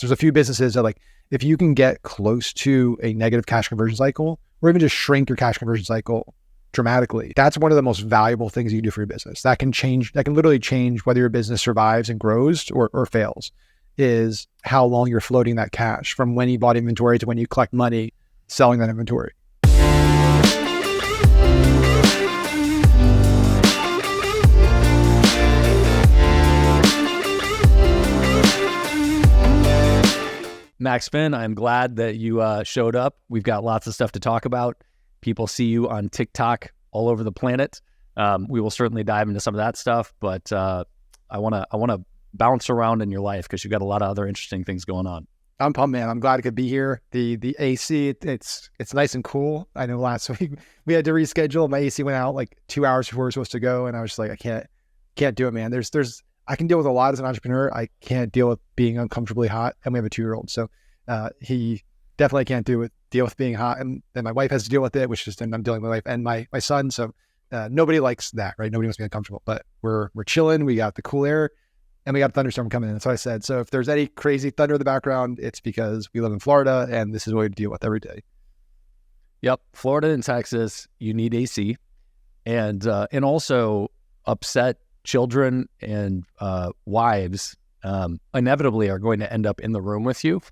There's a few businesses that like, if you can get close to a negative cash conversion cycle, or even just shrink your cash conversion cycle dramatically, that's one of the most valuable things you can do for your business. That can literally change whether your business survives and grows or fails, is how long you're floating that cash from when you bought inventory to when you collect money selling that inventory. Max Finn, I'm glad that you showed up. We've got lots of stuff to talk about. People see you on TikTok all over the planet. We will certainly dive into some of that stuff, but I want to bounce around in your life because you've got a lot of other interesting things going on. I'm pumped, man. I'm glad I could be here. The AC, it's nice and cool. I know last week we had to reschedule. My AC went out like 2 hours before we were supposed to go, and I was just like, I can't do it, man. I can deal with a lot as an entrepreneur. I can't deal with being uncomfortably hot, and we have a 2-year-old, so he definitely can't deal with being hot, and then my wife has to deal with it, which is then I'm dealing with my wife and my son. So nobody likes that, right? Nobody wants to be uncomfortable, but we're chilling. We got the cool air, and we got a thunderstorm coming in. And so I said, so if there's any crazy thunder in the background, it's because we live in Florida, and this is what we deal with every day. Yep, Florida and Texas, you need AC, and also upset children and wives inevitably are going to end up in the room with you.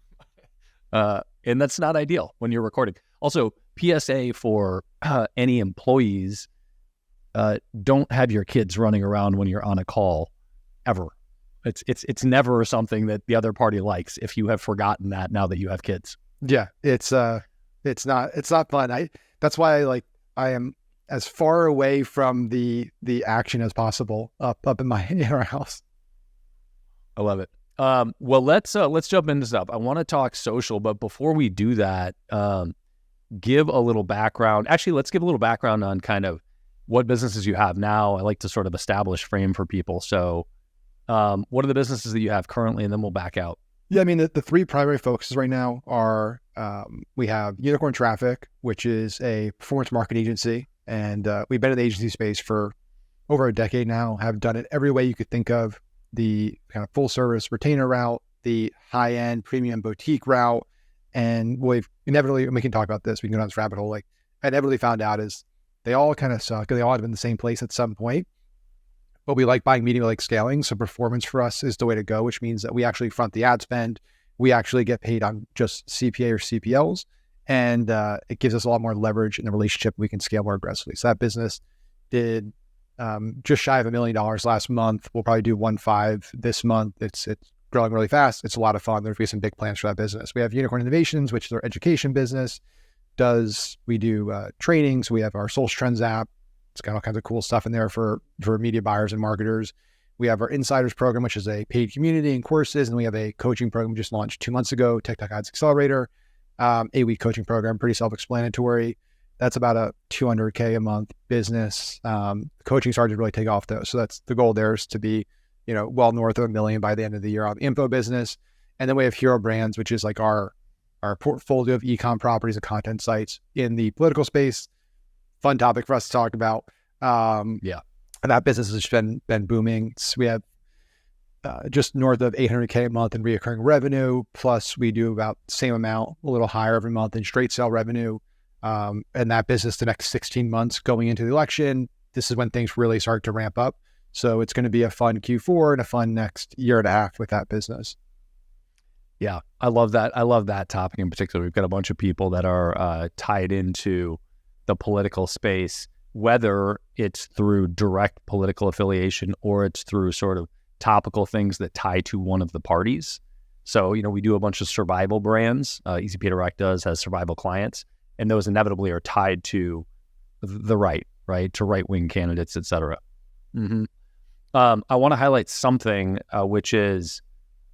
And that's not ideal when you're recording. Also, PSA for any employees, don't have your kids running around when you're on a call ever. It's never something that the other party likes if you have forgotten that now that you have kids. Yeah, it's not fun. That's why I am as far away from the action as possible up in our house. I love it. Well, let's jump into stuff. I want to talk social, but before we do that, give a little background. Actually, let's give a little background on kind of what businesses you have now. I like to sort of establish frame for people. So, what are the businesses that you have currently, and then we'll back out. Yeah, I mean, the three primary focuses right now are, we have Unicorn Traffic, which is a performance marketing agency. And we've been in the agency space for over a decade now, have done it every way you could think of, the kind of full service retainer route, the high end premium boutique route. And we've inevitably, and we can talk about this, we can go down this rabbit hole, like I inevitably found out is they all kind of suck. They all have been in the same place at some point, but we like buying media, like scaling. So performance for us is the way to go, which means that we actually front the ad spend. We actually get paid on just CPA or CPLs. And it gives us a lot more leverage in the relationship. We can scale more aggressively. So that business did just shy of $1 million last month. We'll probably do 1.5 this month. It's growing really fast. It's a lot of fun. There's be some big plans for that business. We have Unicorn Innovations, which is our education business. We do trainings. We have our Social Trends app. It's got all kinds of cool stuff in there for media buyers and marketers. We have our Insiders program, which is a paid community and courses. And we have a coaching program we just launched 2 months ago, TikTok Ads Accelerator. 8-week coaching program, pretty self-explanatory. That's about a $200K a month business. Coaching started to really take off though. So that's the goal there, is to be, well north of $1 million by the end of the year on the info business. And then we have Hero Brands, which is like our portfolio of e-com properties and content sites in the political space. Fun topic for us to talk about. Yeah. And that business has been booming. So we have just north of $800K a month in reoccurring revenue. Plus we do about the same amount, a little higher every month in straight sale revenue. And that business, the next 16 months going into the election, this is when things really start to ramp up. So it's going to be a fun Q4 and a fun next year and a half with that business. Yeah, I love that. I love that topic in particular. We've got a bunch of people that are tied into the political space, whether it's through direct political affiliation or it's through sort of topical things that tie to one of the parties. So, we do a bunch of survival brands. Easy Pay Direct has survival clients, and those inevitably are tied to the right, to right-wing candidates, et cetera. Mm-hmm. I want to highlight something, which is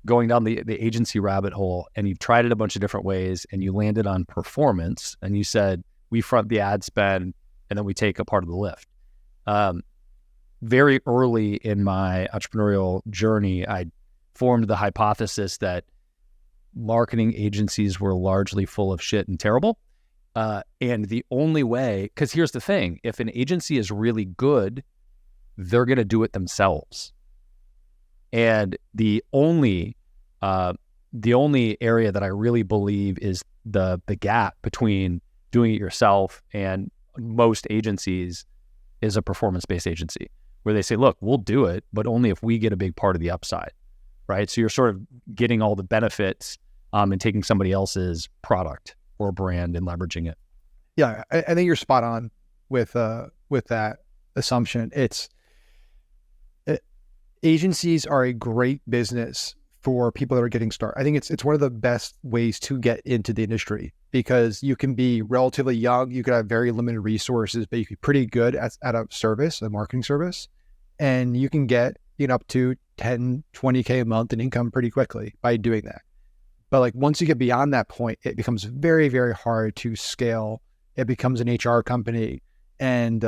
going down the agency rabbit hole, and you've tried it a bunch of different ways, and you landed on performance, and you said, we front the ad spend, and then we take a part of the lift. Very early in my entrepreneurial journey, I formed the hypothesis that marketing agencies were largely full of shit and terrible. And the only way, because here's the thing, if an agency is really good, they're going to do it themselves. And the only the only area that I really believe is the gap between doing it yourself and most agencies is a performance-based agency where they say, look, we'll do it, but only if we get a big part of the upside, right? So you're sort of getting all the benefits and taking somebody else's product or brand and leveraging it. Yeah, I think you're spot on with that assumption. Agencies are a great business for people that are getting started. I think it's one of the best ways to get into the industry because you can be relatively young, you could have very limited resources, but you can be pretty good at a service, a marketing service, and you can get up to 10, 20K a month in income pretty quickly by doing that. But like once you get beyond that point, it becomes very, very hard to scale. It becomes an HR company. And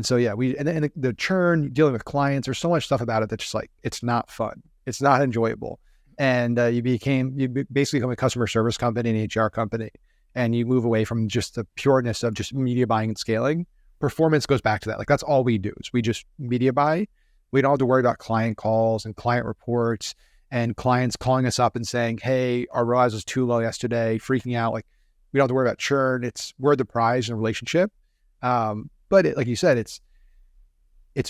so, yeah, and the churn, dealing with clients, there's so much stuff about it that's just like, it's not fun. It's not enjoyable. And you basically become a customer service company, an HR company, and you move away from just the pureness of just media buying and scaling. Performance goes back to that. Like that's all we do is we just media buy. We don't have to worry about client calls and client reports and clients calling us up and saying, hey, our ROAS was too low yesterday, freaking out. Like we don't have to worry about churn. We're the prize in a relationship. But like you said, it's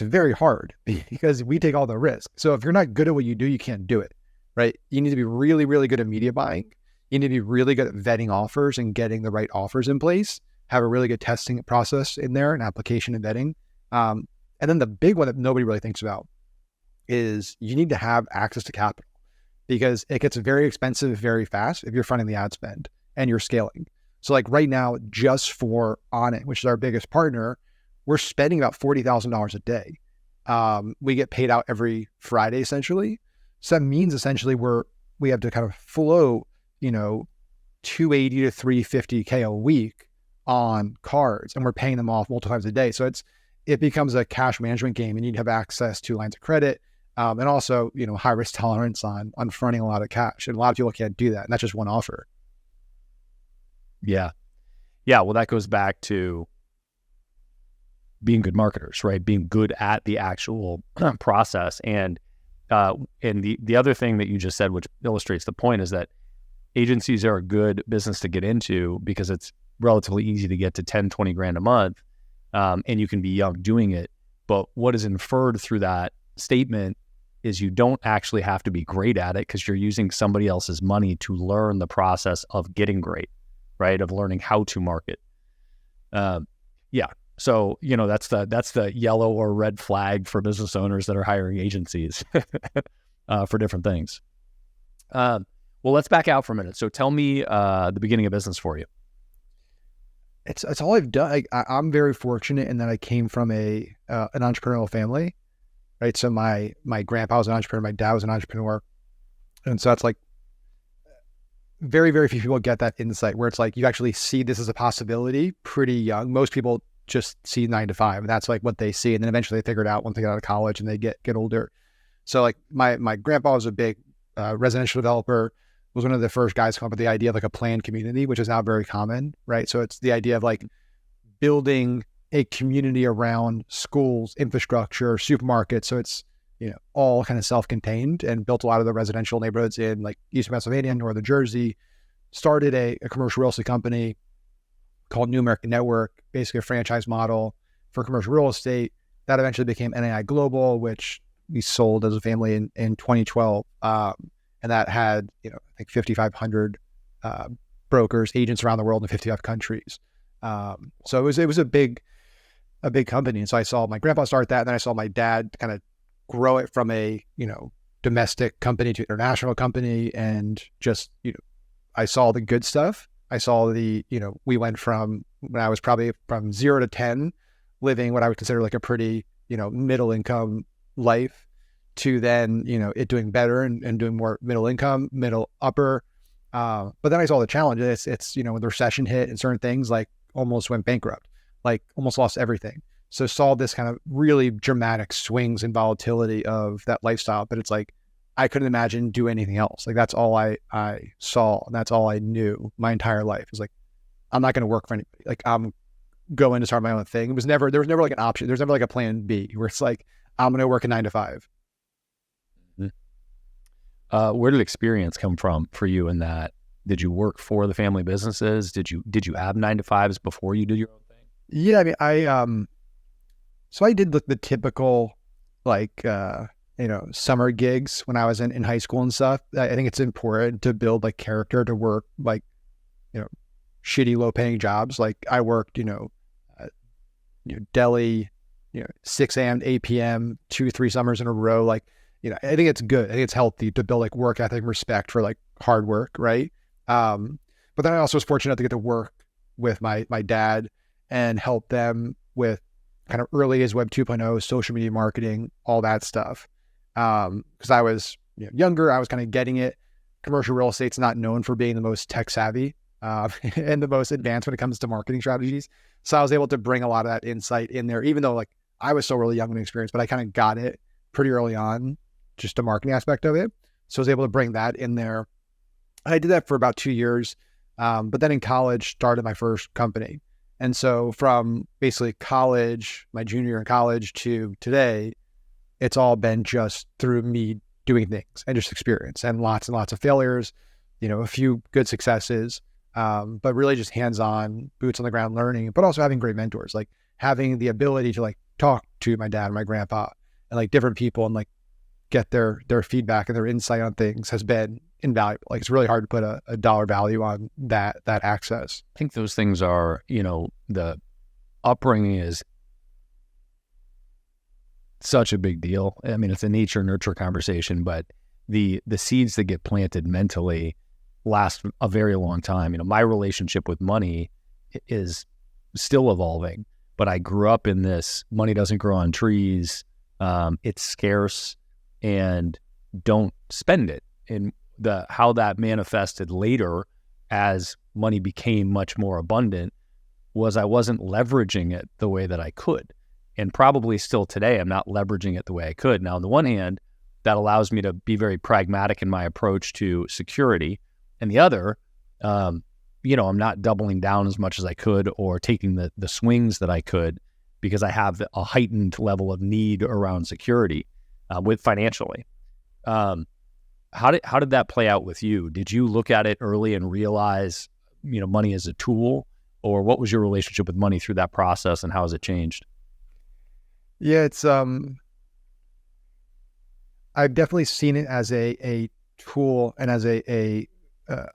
very hard because we take all the risk. So if you're not good at what you do, you can't do it, right? You need to be really, really good at media buying. You need to be really good at vetting offers and getting the right offers in place, have a really good testing process in there and application and vetting. And then the big one that nobody really thinks about is you need to have access to capital because it gets very expensive very fast if you're funding the ad spend and you're scaling. So like right now, just for On It, which is our biggest partner, we're spending about $40,000 a day. We get paid out every Friday, essentially. So that means essentially we have to kind of float, 280 to 350K a week on cards, and we're paying them off multiple times a day. So it becomes a cash management game, and you need to have access to lines of credit, and also, high risk tolerance on fronting a lot of cash. And a lot of people can't do that, and that's just one offer. Yeah. Well, that goes back to being good marketers, right? Being good at the actual process. And the other thing that you just said, which illustrates the point, is that agencies are a good business to get into because it's relatively easy to get to 10, 20 grand a month. And you can be young doing it. But what is inferred through that statement is you don't actually have to be great at it because you're using somebody else's money to learn the process of getting great, right? Of learning how to market. So, that's the yellow or red flag for business owners that are hiring agencies for different things. Well, let's back out for a minute. So tell me the beginning of business for you. It's all I've done. I'm very fortunate in that I came from an entrepreneurial family, right? So my grandpa was an entrepreneur, my dad was an entrepreneur. And so that's like very, very few people get that insight where it's like you actually see this as a possibility pretty young. Most people just see 9 to 5 and that's like what they see. And then eventually they figure it out once they get out of college and they get older. So like my grandpa was a big residential developer, was one of the first guys to come up with the idea of like a planned community, which is now very common, right? So it's the idea of like building a community around schools, infrastructure, supermarkets. So it's, all kind of self-contained, and built a lot of the residential neighborhoods in like Eastern Pennsylvania, Northern Jersey, started a commercial real estate company called New American Network, basically a franchise model for commercial real estate that eventually became NAI Global, which we sold as a family in 2012. And that had, I think 5,500 brokers, agents around the world in 55 countries. So it was a big company. And so I saw my grandpa start that, and then I saw my dad kind of grow it from a, domestic company to international company. And just, I saw the good stuff. I saw the, we went from when I was probably from 0 to 10, living what I would consider like a pretty, middle income life, to then, it doing better and doing more middle income, middle upper. But then I saw the challenges. It's, when the recession hit and certain things like almost went bankrupt, like almost lost everything. So saw this kind of really dramatic swings and volatility of that lifestyle. But it's like, I couldn't imagine do anything else. Like that's all I saw. And that's all I knew my entire life. It was like, I'm not going to work for anybody. Like I'm going to start my own thing. There was never like an option. There's never like a plan B where it's like, I'm going to work a 9 to 5. Where did experience come from for you in that? Did you work for the family businesses? Did you have 9 to 5s before you did your own thing? Yeah, I mean, so I did the typical like summer gigs when I was in high school and stuff. I think it's important to build like character to work like shitty low paying jobs. Like I worked deli 6 a.m. to 8 p.m. 2-3 summers in a row. Like I think it's good. I think it's healthy to build like work ethic and respect for like hard work, right? But then I also was fortunate to get to work with my dad and help them with kind of early as Web 2.0, social media marketing, all that stuff. Because I was younger, I was kind of getting it. Commercial real estate's not known for being the most tech savvy and the most advanced when it comes to marketing strategies. So I was able to bring a lot of that insight in there, even though like I was so really young in experience, but I kind of got it pretty early on, just the marketing aspect of it. So I was able to bring that in there. I did that for about 2 years. But then in college, started my first company. And so from basically college, my junior year in college to today, it's all been just through me doing things and just experience and lots of failures, a few good successes, but really just hands-on, boots on the ground learning, but also having great mentors, like having the ability to like talk to my dad and my grandpa and like different people and like get their feedback and their insight on things has been invaluable. Like it's really hard to put a dollar value on that access. I think those things are, the upbringing is such a big deal. I mean, it's a nature nurture conversation, but the seeds that get planted mentally last a very long time. My relationship with money is still evolving, but I grew up in this money doesn't grow on trees. It's scarce and don't spend it. And how that manifested later as money became much more abundant was I wasn't leveraging it the way that I could. And probably still today, I'm not leveraging it the way I could. Now, on the one hand, that allows me to be very pragmatic in my approach to security. And the other, I'm not doubling down as much as I could or taking the swings that I could because I have a heightened level of need around security with financially. How did that play out with you? Did you look at it early and realize, money as a tool, or what was your relationship with money through that process and how has it changed? Yeah, it's I've definitely seen it as a tool and as a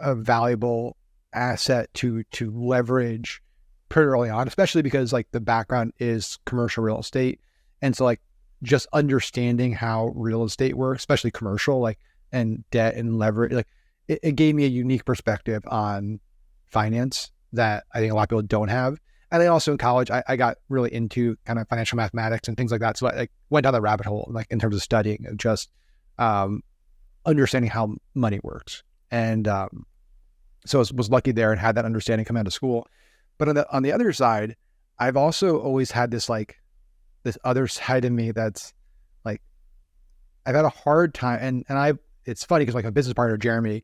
valuable asset to leverage pretty early on, especially because like the background is commercial real estate, and so like just understanding how real estate works, especially commercial, like and debt and leverage, like it gave me a unique perspective on finance that I think a lot of people don't have. And then also in college, I got really into kind of financial mathematics and things like that. So I like went down the rabbit hole, like in terms of studying of just understanding how money works. And so I was lucky there and had that understanding coming out of school. But on the other side, I've also always had this other side of me that's like, I've had a hard time. And it's funny because like a business partner, Jeremy,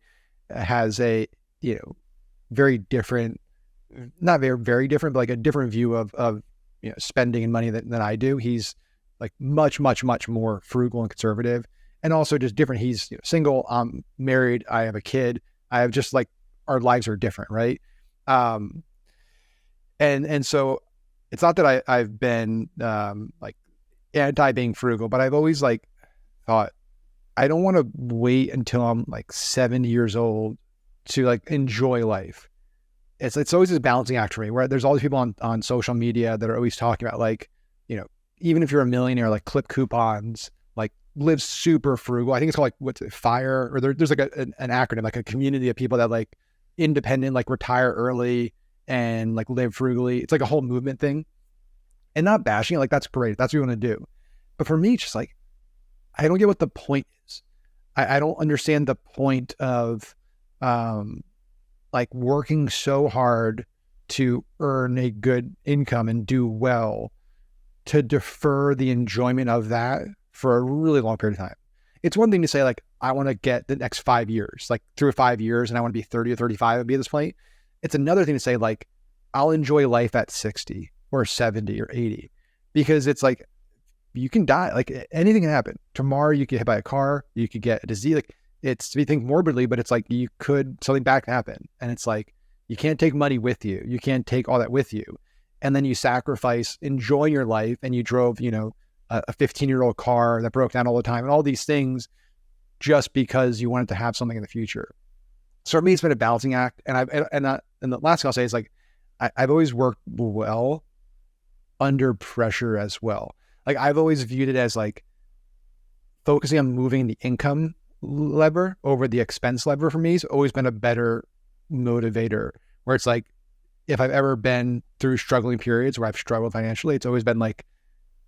has a, very different, not very, very different, but like a different view of spending and money than I do. He's like much, much, much more frugal and conservative, and also just different. He's single, I'm married, I have a kid. I have just like, our lives are different. Right. And so it's not that I've been like anti being frugal, but I've always like thought, I don't want to wait until I'm like 70 years old to like enjoy life. It's always this balancing act for me, where there's all these people on social media that are always talking about like, even if you're a millionaire, like clip coupons, like live super frugal. I think it's called like FIRE, or there's like an acronym, like a community of people that like independent, like retire early and like live frugally. It's like a whole movement thing, and not bashing it. Like that's great. That's what you want to do. But for me, it's just like, I don't get what the point is. I don't understand the point of, like working so hard to earn a good income and do well, to defer the enjoyment of that for a really long period of time. It's one thing to say like, I want to get the next 5 years, like through 5 years, and I want to be 30 or 35 and be at this point. It's another thing to say like, I'll enjoy life at 60 or 70 or 80, because it's like, you can die, like anything can happen. Tomorrow you get hit by a car, you could get a disease. Like it's, we think morbidly, but it's like something bad can happen. And it's like, you can't take money with you. You can't take all that with you. And then you sacrifice enjoying your life, and you drove, a 15-year-old car that broke down all the time and all these things just because you wanted to have something in the future. So for me, it's been a balancing act. And the last thing I'll say is like, I've always worked well under pressure as well. Like I've always viewed it as like focusing on moving the income lever over the expense lever for me has always been a better motivator, where it's like, if I've ever been through struggling periods where I've struggled financially, it's always been like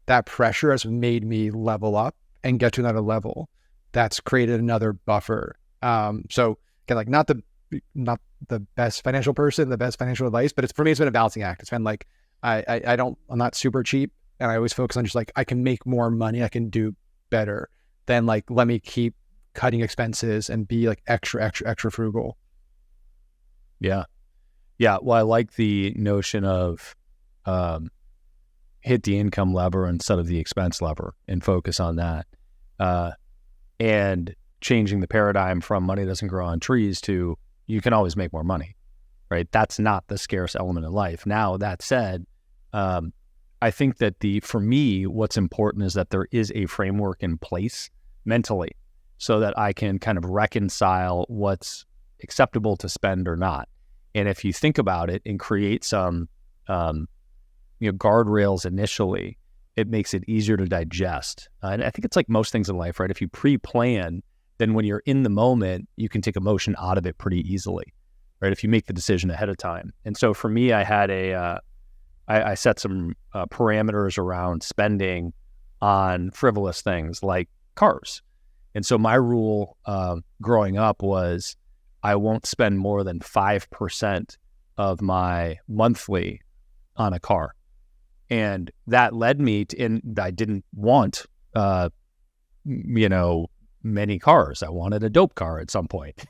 that pressure has made me level up and get to another level. That's created another buffer. So again, like not the best financial person, the best financial advice, but for me, it's been a balancing act. It's been like, I'm not super cheap, and I always focus on just like, I can make more money, I can do better than like, let me keep cutting expenses and be like extra frugal. Yeah. Well, I like the notion of hit the income lever instead of the expense lever and focus on that. And changing the paradigm from money doesn't grow on trees to you can always make more money, right? That's not the scarce element in life. Now, that said, I think that for me, what's important is that there is a framework in place mentally so that I can kind of reconcile what's acceptable to spend or not. And if you think about it and create some, guardrails initially, it makes it easier to digest. And I think it's like most things in life, right? If you pre-plan, then when you're in the moment, you can take emotion out of it pretty easily, right? If you make the decision ahead of time. And so for me, I had I set some parameters around spending on frivolous things like cars. And so my rule growing up was I won't spend more than 5% of my monthly on a car. And that led me to, and I didn't want, many cars. I wanted a dope car at some point.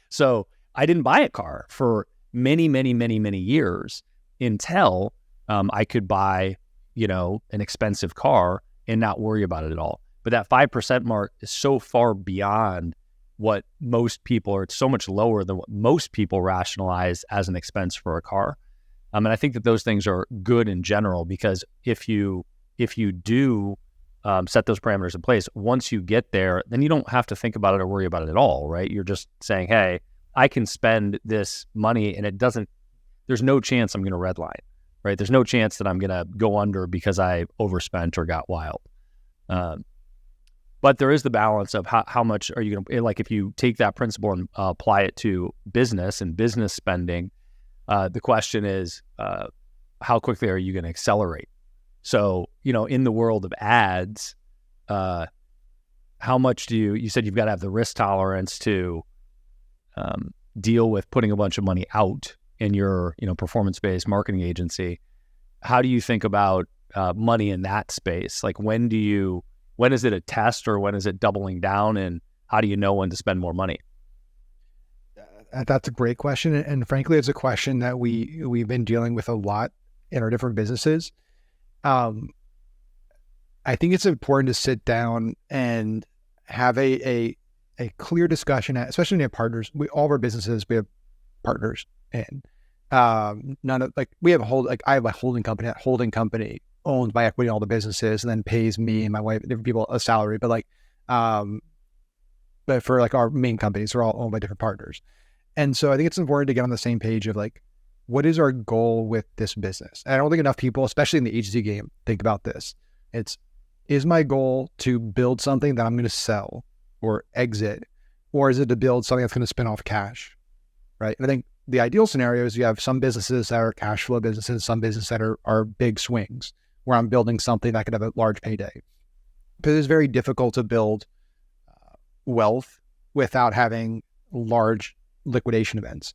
So I didn't buy a car for many, many, many, many years until I could buy, an expensive car and not worry about it at all. But that 5% mark is so far beyond what most people, or it's so much lower than what most people rationalize as an expense for a car. And I think that those things are good in general, because if you do set those parameters in place, once you get there, then you don't have to think about it or worry about it at all, right? You're just saying, hey, I can spend this money and there's no chance I'm going to redline, right? There's no chance that I'm going to go under because I overspent or got wild. But there is the balance of how much are you going to, like if you take that principle and apply it to business and business spending, the question is, how quickly are you going to accelerate? So, in the world of ads, how much you said you've got to have the risk tolerance to deal with putting a bunch of money out in your, performance-based marketing agency. How do you think about money in that space? Like when is it a test or when is it doubling down, and how do you know when to spend more money? That's a great question. And frankly, it's a question that we've been dealing with a lot in our different businesses. I think it's important to sit down and have a clear discussion, especially when you have partners. All of our businesses, we have partners, and none of we have I have a holding company. That holding company owns by equity all the businesses and then pays me and my wife, different people, a salary. But but for our main companies, they're all owned by different partners. And so I think it's important to get on the same page of what is our goal with this business? And I don't think enough people, especially in the agency game, think about this. Is my goal to build something that I'm going to sell or exit, or is it to build something that's going to spin off cash, right? And I think the ideal scenario is you have some businesses that are cash flow businesses, some businesses that are big swings, where I'm building something that could have a large payday. Because it's very difficult to build wealth without having large liquidation events.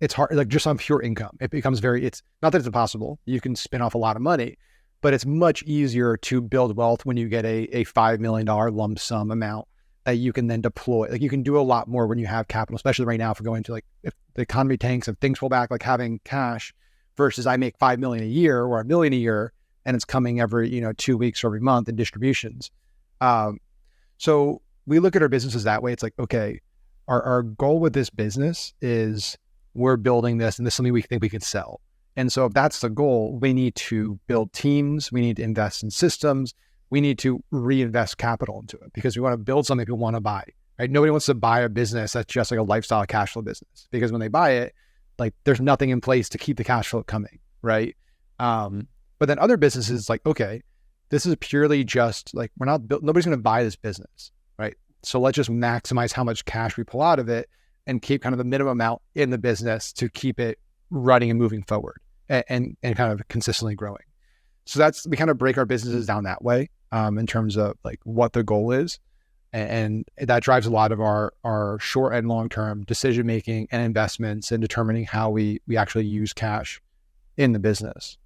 It's hard, just on pure income. It becomes it's not that it's impossible. You can spin off a lot of money, but it's much easier to build wealth when you get a $5 million lump sum amount that you can then deploy. You can do a lot more when you have capital, especially right now if we're going to if the economy tanks, if things pull back, having cash versus I make $5 million a year or $1 million a year and it's coming every, 2 weeks or every month in distributions. So we look at our businesses that way. It's okay, our goal with this business is we're building this and this is something we think we can sell. And so if that's the goal, we need to build teams, we need to invest in systems, we need to reinvest capital into it because we want to build something people want to buy, right? Nobody wants to buy a business that's just like a lifestyle cash flow business because when they buy it, like there's nothing in place to keep the cash flow coming, right? But then other businesses like, okay, this is purely just like, nobody's going to buy this business, right? So let's just maximize how much cash we pull out of it and keep kind of the minimum amount in the business to keep it running and moving forward and kind of consistently growing. So we kind of break our businesses down that way in terms of like what the goal is. And that drives a lot of our short and long-term decision-making and investments and determining how we actually use cash in the business.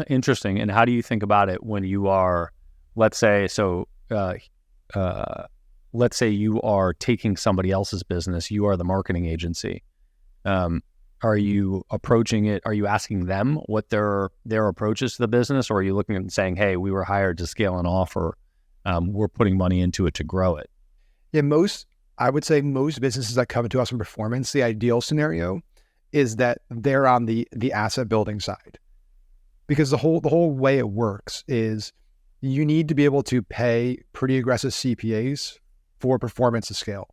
Interesting. And how do you think about it when you are, let's say you are taking somebody else's business, you are the marketing agency. Are you approaching it? Are you asking them what their approach is to the business, or are you looking at and saying, hey, we were hired to scale an offer, we're putting money into it to grow it? Yeah, I would say most businesses that come to us in performance, the ideal scenario is that they're on the asset building side. Because the whole way it works is you need to be able to pay pretty aggressive CPAs for performance to scale.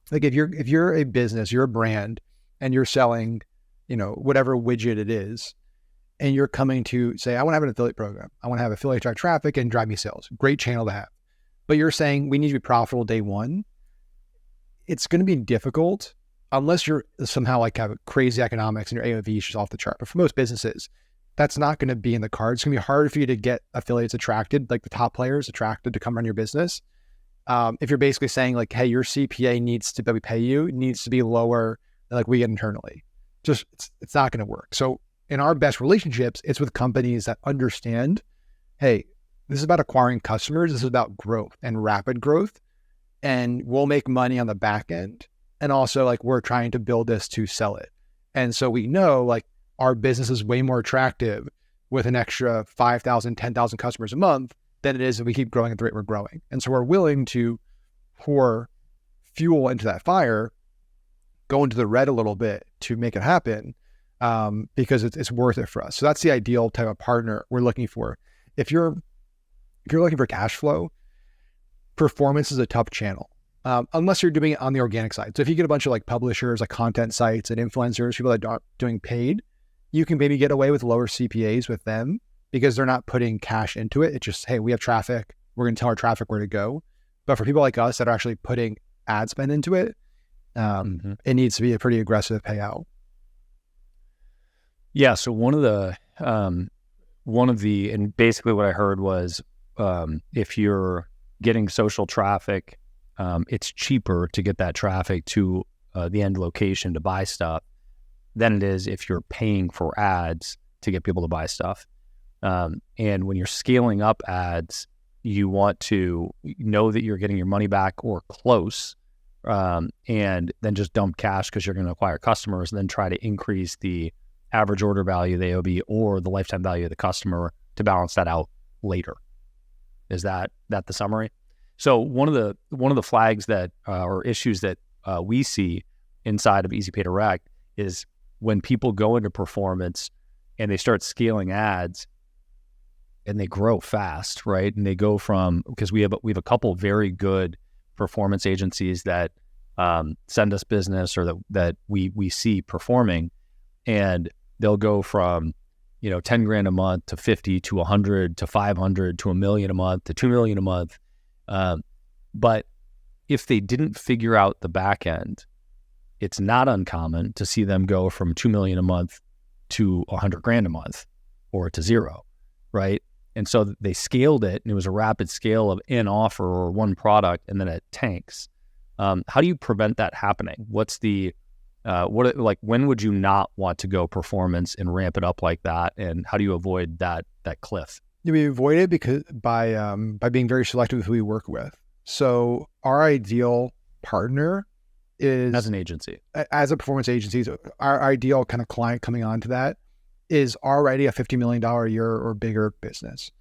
Like if you're a business, you're a brand, and you're selling, whatever widget it is, and you're coming to say, I want to have an affiliate program. I want to have affiliate drive traffic and drive me sales. Great channel to have. But you're saying we need to be profitable day one. It's going to be difficult unless you're somehow like have crazy economics and your AOV is just off the chart. But for most businesses, that's not going to be in the cards. It's going to be hard for you to get affiliates attracted, like the top players attracted to come run your business. If you're basically saying like, hey, your CPA that we pay you needs to be lower than like we get internally. Just, it's not going to work. So in our best relationships, it's with companies that understand, hey, this is about acquiring customers. This is about growth and rapid growth. And we'll make money on the back end. And also like we're trying to build this to sell it. And so we know like our business is way more attractive with an extra 5,000, 10,000 customers a month than it is if we keep growing at the rate we're growing. And so we're willing to pour fuel into that fire, go into the red a little bit to make it happen because it's worth it for us. So that's the ideal type of partner we're looking for. If you're looking for cash flow, performance is a tough channel. Unless you're doing it on the organic side. So if you get a bunch of like publishers, like content sites and influencers, people that aren't doing paid, you can maybe get away with lower CPAs with them because they're not putting cash into it. It's just, hey, we have traffic. We're going to tell our traffic where to go. But for people like us that are actually putting ad spend into it, it needs to be a pretty aggressive payout. Yeah. So one of the, and basically what I heard was, if you're getting social traffic, it's cheaper to get that traffic to the end location to buy stuff than it is if you're paying for ads to get people to buy stuff. And when you're scaling up ads, you want to know that you're getting your money back or close, and then just dump cash because you're going to acquire customers and then try to increase the average order value, the AOV, or the lifetime value of the customer to balance that out later. Is that the summary? So one of the flags that or issues that we see inside of EasyPay Direct is when people go into performance and they start scaling ads and they grow fast, right? And they go from, because we have a couple very good performance agencies that send us business or that we see performing, and they'll go from 10 grand a month to 50 to 100 to 500 to $1 million a month to $2 million a month. But if they didn't figure out the back end, it's not uncommon to see them go from 2 million a month to 100 grand a month or to zero, right? And so they scaled it, and it was a rapid scale of an offer or one product, and then it tanks. How do you prevent that happening? What's the when would you not want to go performance and ramp it up like that? And how do you avoid that cliff? We avoid it because by being very selective with who we work with. So our ideal partner is, as an agency, as a performance agency, our ideal kind of client coming onto that is already a $50 million a year or bigger business.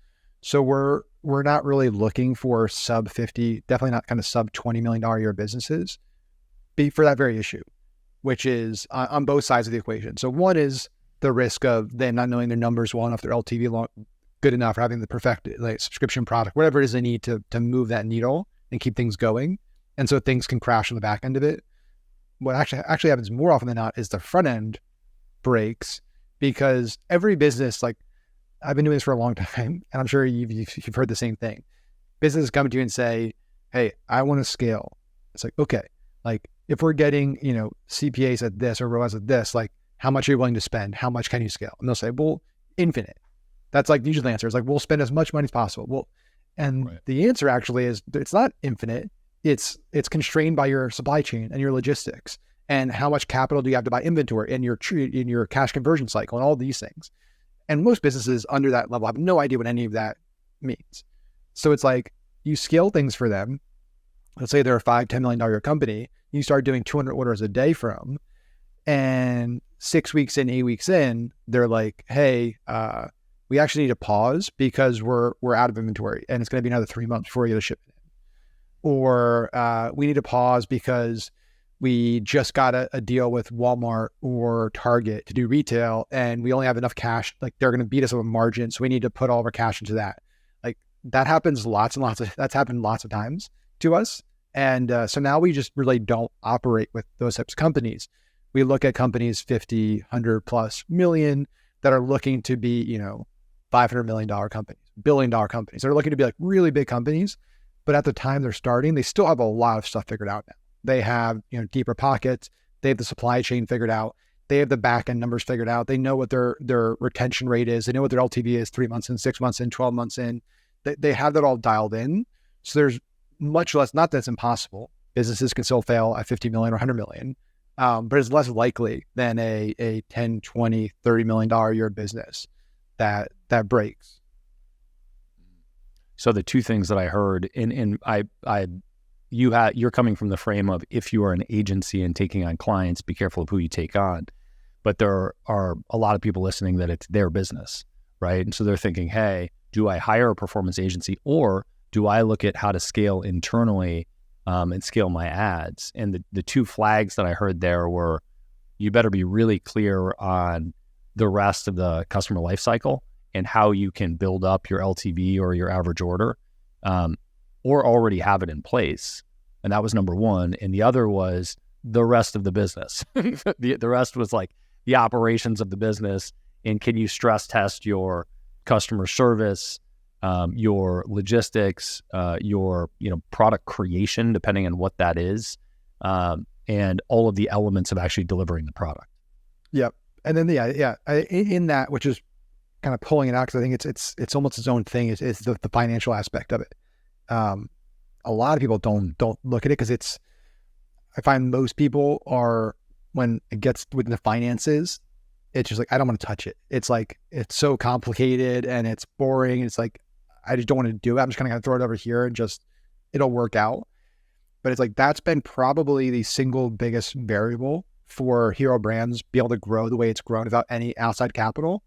So we're not really looking for sub 50, definitely not kind of sub $20 million a year businesses for that very issue, which is on both sides of the equation. So one is the risk of them not knowing their numbers well enough, their LTV good enough, or having the perfected like subscription product, whatever it is they need to move that needle and keep things going. And so things can crash on the back end of it. What actually happens more often than not is the front end breaks, because every business, like I've been doing this for a long time, and I'm sure you've heard the same thing. Businesses come to you and say, hey, I want to scale. It's like, okay, like if we're getting, CPAs at this or ROAS at this, like how much are you willing to spend? How much can you scale? And they'll say, well, infinite. That's like the usual answer. It's like, we'll spend as much money as possible. Well, and right. The answer actually is it's not infinite. It's constrained by your supply chain and your logistics and how much capital do you have to buy inventory in your cash conversion cycle and all these things. And most businesses under that level have no idea what any of that means. So it's like you scale things for them. Let's say they're a $5-10 million company. You start doing 200 orders a day from, and 6 weeks in, 8 weeks in, they're like, hey, we actually need to pause because we're out of inventory and it's going to be another 3 months before we get a shipment in. Or we need to pause because we just got a deal with Walmart or Target to do retail and we only have enough cash. Like they're going to beat us on a margin. So we need to put all of our cash into that. Like that happens that's happened lots of times to us. And so now we just really don't operate with those types of companies. We look at companies 50, 100 plus million that are looking to be, $500 million companies, $1 billion companies. They're looking to be like really big companies, but at the time they're starting, they still have a lot of stuff figured out now. They have, deeper pockets. They have the supply chain figured out. They have the back end numbers figured out. They know what their retention rate is. They know what their LTV is 3 months in, 6 months in, 12 months in. They have that all dialed in. So there's much less, not that it's impossible. Businesses can still fail at 50 million or 100 million, but it's less likely than a 10, 20, $30 million a year business that breaks. So the two things that I heard, you're coming from the frame of if you are an agency and taking on clients, be careful of who you take on. But there are a lot of people listening that it's their business, right? And so they're thinking, hey, do I hire a performance agency or do I look at how to scale internally and scale my ads? And the two flags that I heard there were, you better be really clear on the rest of the customer life cycle and how you can build up your LTV or your average order, or already have it in place. And that was number one. And the other was the rest of the business. The rest was like the operations of the business. And can you stress test your customer service, your logistics, your product creation, depending on what that is, and all of the elements of actually delivering the product. Yep. And then in that, which is kind of pulling it out, because I think it's almost its own thing, is the financial aspect of it. A lot of people don't look at it because I find most people are, when it gets within the finances, it's just like, I don't want to touch it. It's like, it's so complicated and it's boring. It's like, I just don't want to do it. I'm just kind of throw it over here and just, it'll work out. But it's like, that's been probably the single biggest variable for Hero Brands be able to grow the way it's grown without any outside capital,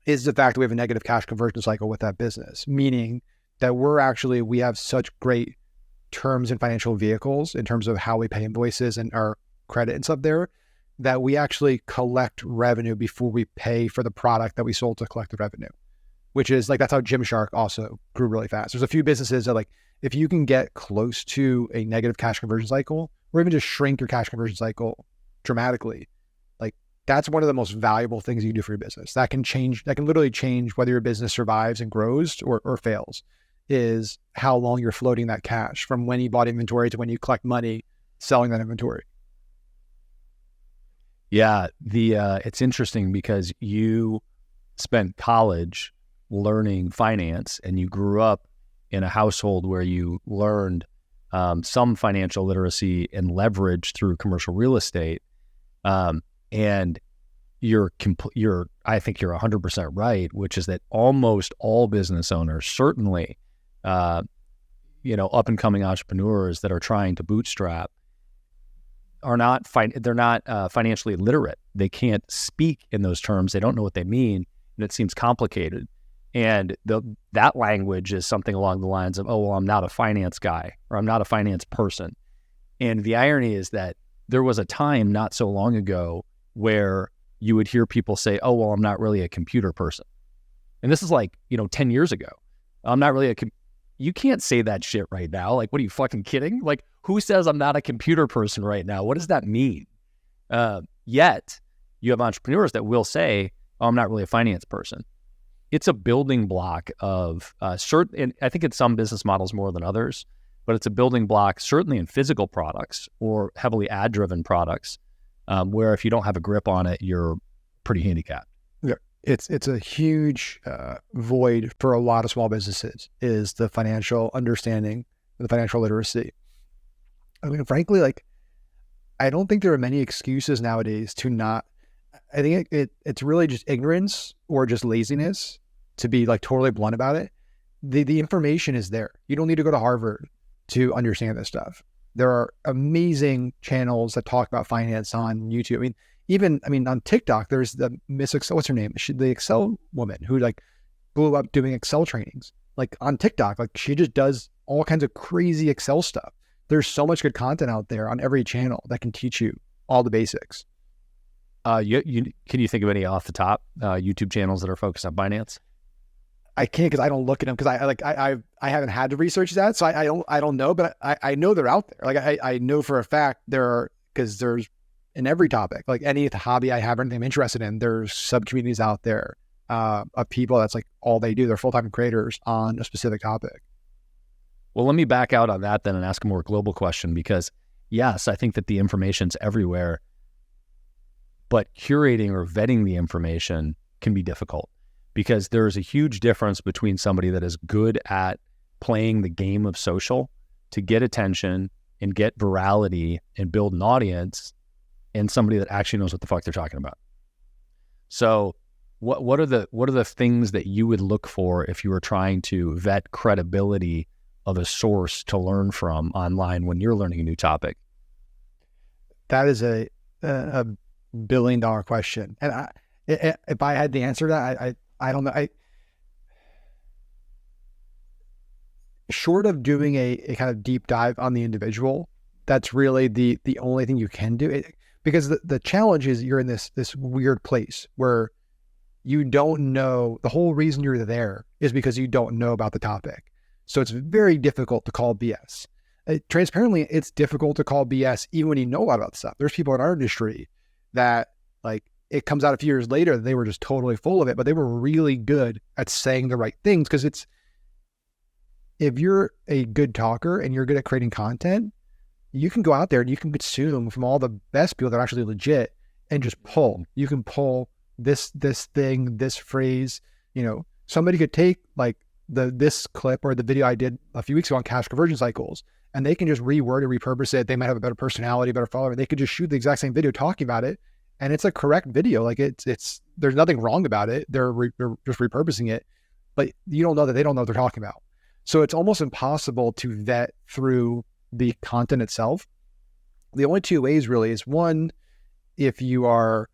is the fact that we have a negative cash conversion cycle with that business, meaning that we have such great terms and financial vehicles in terms of how we pay invoices and our credit and stuff there, that we actually collect revenue before we pay for the product that we sold to collect the revenue, which is like, that's how Gymshark also grew really fast. There's a few businesses that, like, if you can get close to a negative cash conversion cycle, or even just shrink your cash conversion cycle dramatically, like that's one of the most valuable things you can do for your business. That can literally change whether your business survives and grows or fails, is how long you're floating that cash from when you bought inventory to when you collect money selling that inventory. Yeah, it's interesting because you spent college learning finance and you grew up in a household where you learned some financial literacy and leverage through commercial real estate. And I think you're 100% right, which is that almost all business owners, certainly, up and coming entrepreneurs that are trying to bootstrap, are not financially literate. They can't speak in those terms. They don't know what they mean, and it seems complicated. And that language is something along the lines of, oh, well, I'm not a finance guy, or I'm not a finance person. And the irony is that there was a time not so long ago where you would hear people say, oh, well, I'm not really a computer person. And this is like, 10 years ago. I'm not really you can't say that shit right now. Like, what are you fucking kidding? Like, who says I'm not a computer person right now? What does that mean? Yet you have entrepreneurs that will say, oh, I'm not really a finance person. It's a building block of certain, and I think in some business models more than others, but it's a building block certainly in physical products or heavily ad-driven products, where if you don't have a grip on it, you're pretty handicapped. Yeah, it's a huge void for a lot of small businesses, is the financial understanding, the financial literacy. I mean, frankly, like, I don't think there are many excuses nowadays to not. I think it's really just ignorance or just laziness, to be like totally blunt about it. The information is there. You don't need to go to Harvard to understand this stuff. There are amazing channels that talk about finance on YouTube. I mean, on TikTok, there's the Miss Excel, what's her name? The Excel woman who like blew up doing Excel trainings. Like on TikTok, like she just does all kinds of crazy Excel stuff. There's so much good content out there on every channel that can teach you all the basics. Can you think of any off the top YouTube channels that are focused on finance? I can't, because I don't look at them, because I haven't had to research that, so I don't know, but I know they're out there. Like I know for a fact there are, because there's in every topic, like any hobby I have or anything I'm interested in, there's sub communities out there of people that's like all they do. They're full-time creators on a specific topic. Well, let me back out on that then and ask a more global question, because yes, I think that the information's everywhere, but curating or vetting the information can be difficult, because there's a huge difference between somebody that is good at playing the game of social to get attention and get virality and build an audience, and somebody that actually knows what the fuck they're talking about. So what are the things that you would look for if you were trying to vet credibility of a source to learn from online when you're learning a new topic? That is a $1 billion question. And if I had the answer to that, I don't know. Short of doing a kind of deep dive on the individual, that's really the only thing you can do. Because the challenge is you're in this weird place where you don't know. The whole reason you're there is because you don't know about the topic. So it's very difficult to call BS. Transparently, it's difficult to call BS even when you know a lot about stuff. There's people in our industry that, like, it comes out a few years later that they were just totally full of it, but they were really good at saying the right things. Because if you're a good talker and you're good at creating content, you can go out there and you can consume from all the best people that are actually legit and just pull. You can pull this thing, this phrase. Somebody could take like this clip or the video I did a few weeks ago on cash conversion cycles, and they can just reword it, repurpose it. They might have a better personality, better follower. They could just shoot the exact same video talking about it, and it's a correct video. Like it's there's nothing wrong about it. They're just repurposing it, but you don't know that they don't know what they're talking about. So it's almost impossible to vet through the content itself. The only two ways really is, one, if you are,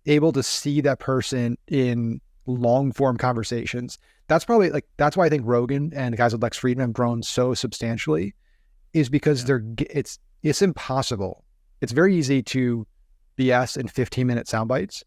able to see that person in long form conversations. That's probably that's why I think Rogan and guys like Lex Friedman have grown so substantially, is because it's impossible. It's very easy to BS in 15-minute sound bites.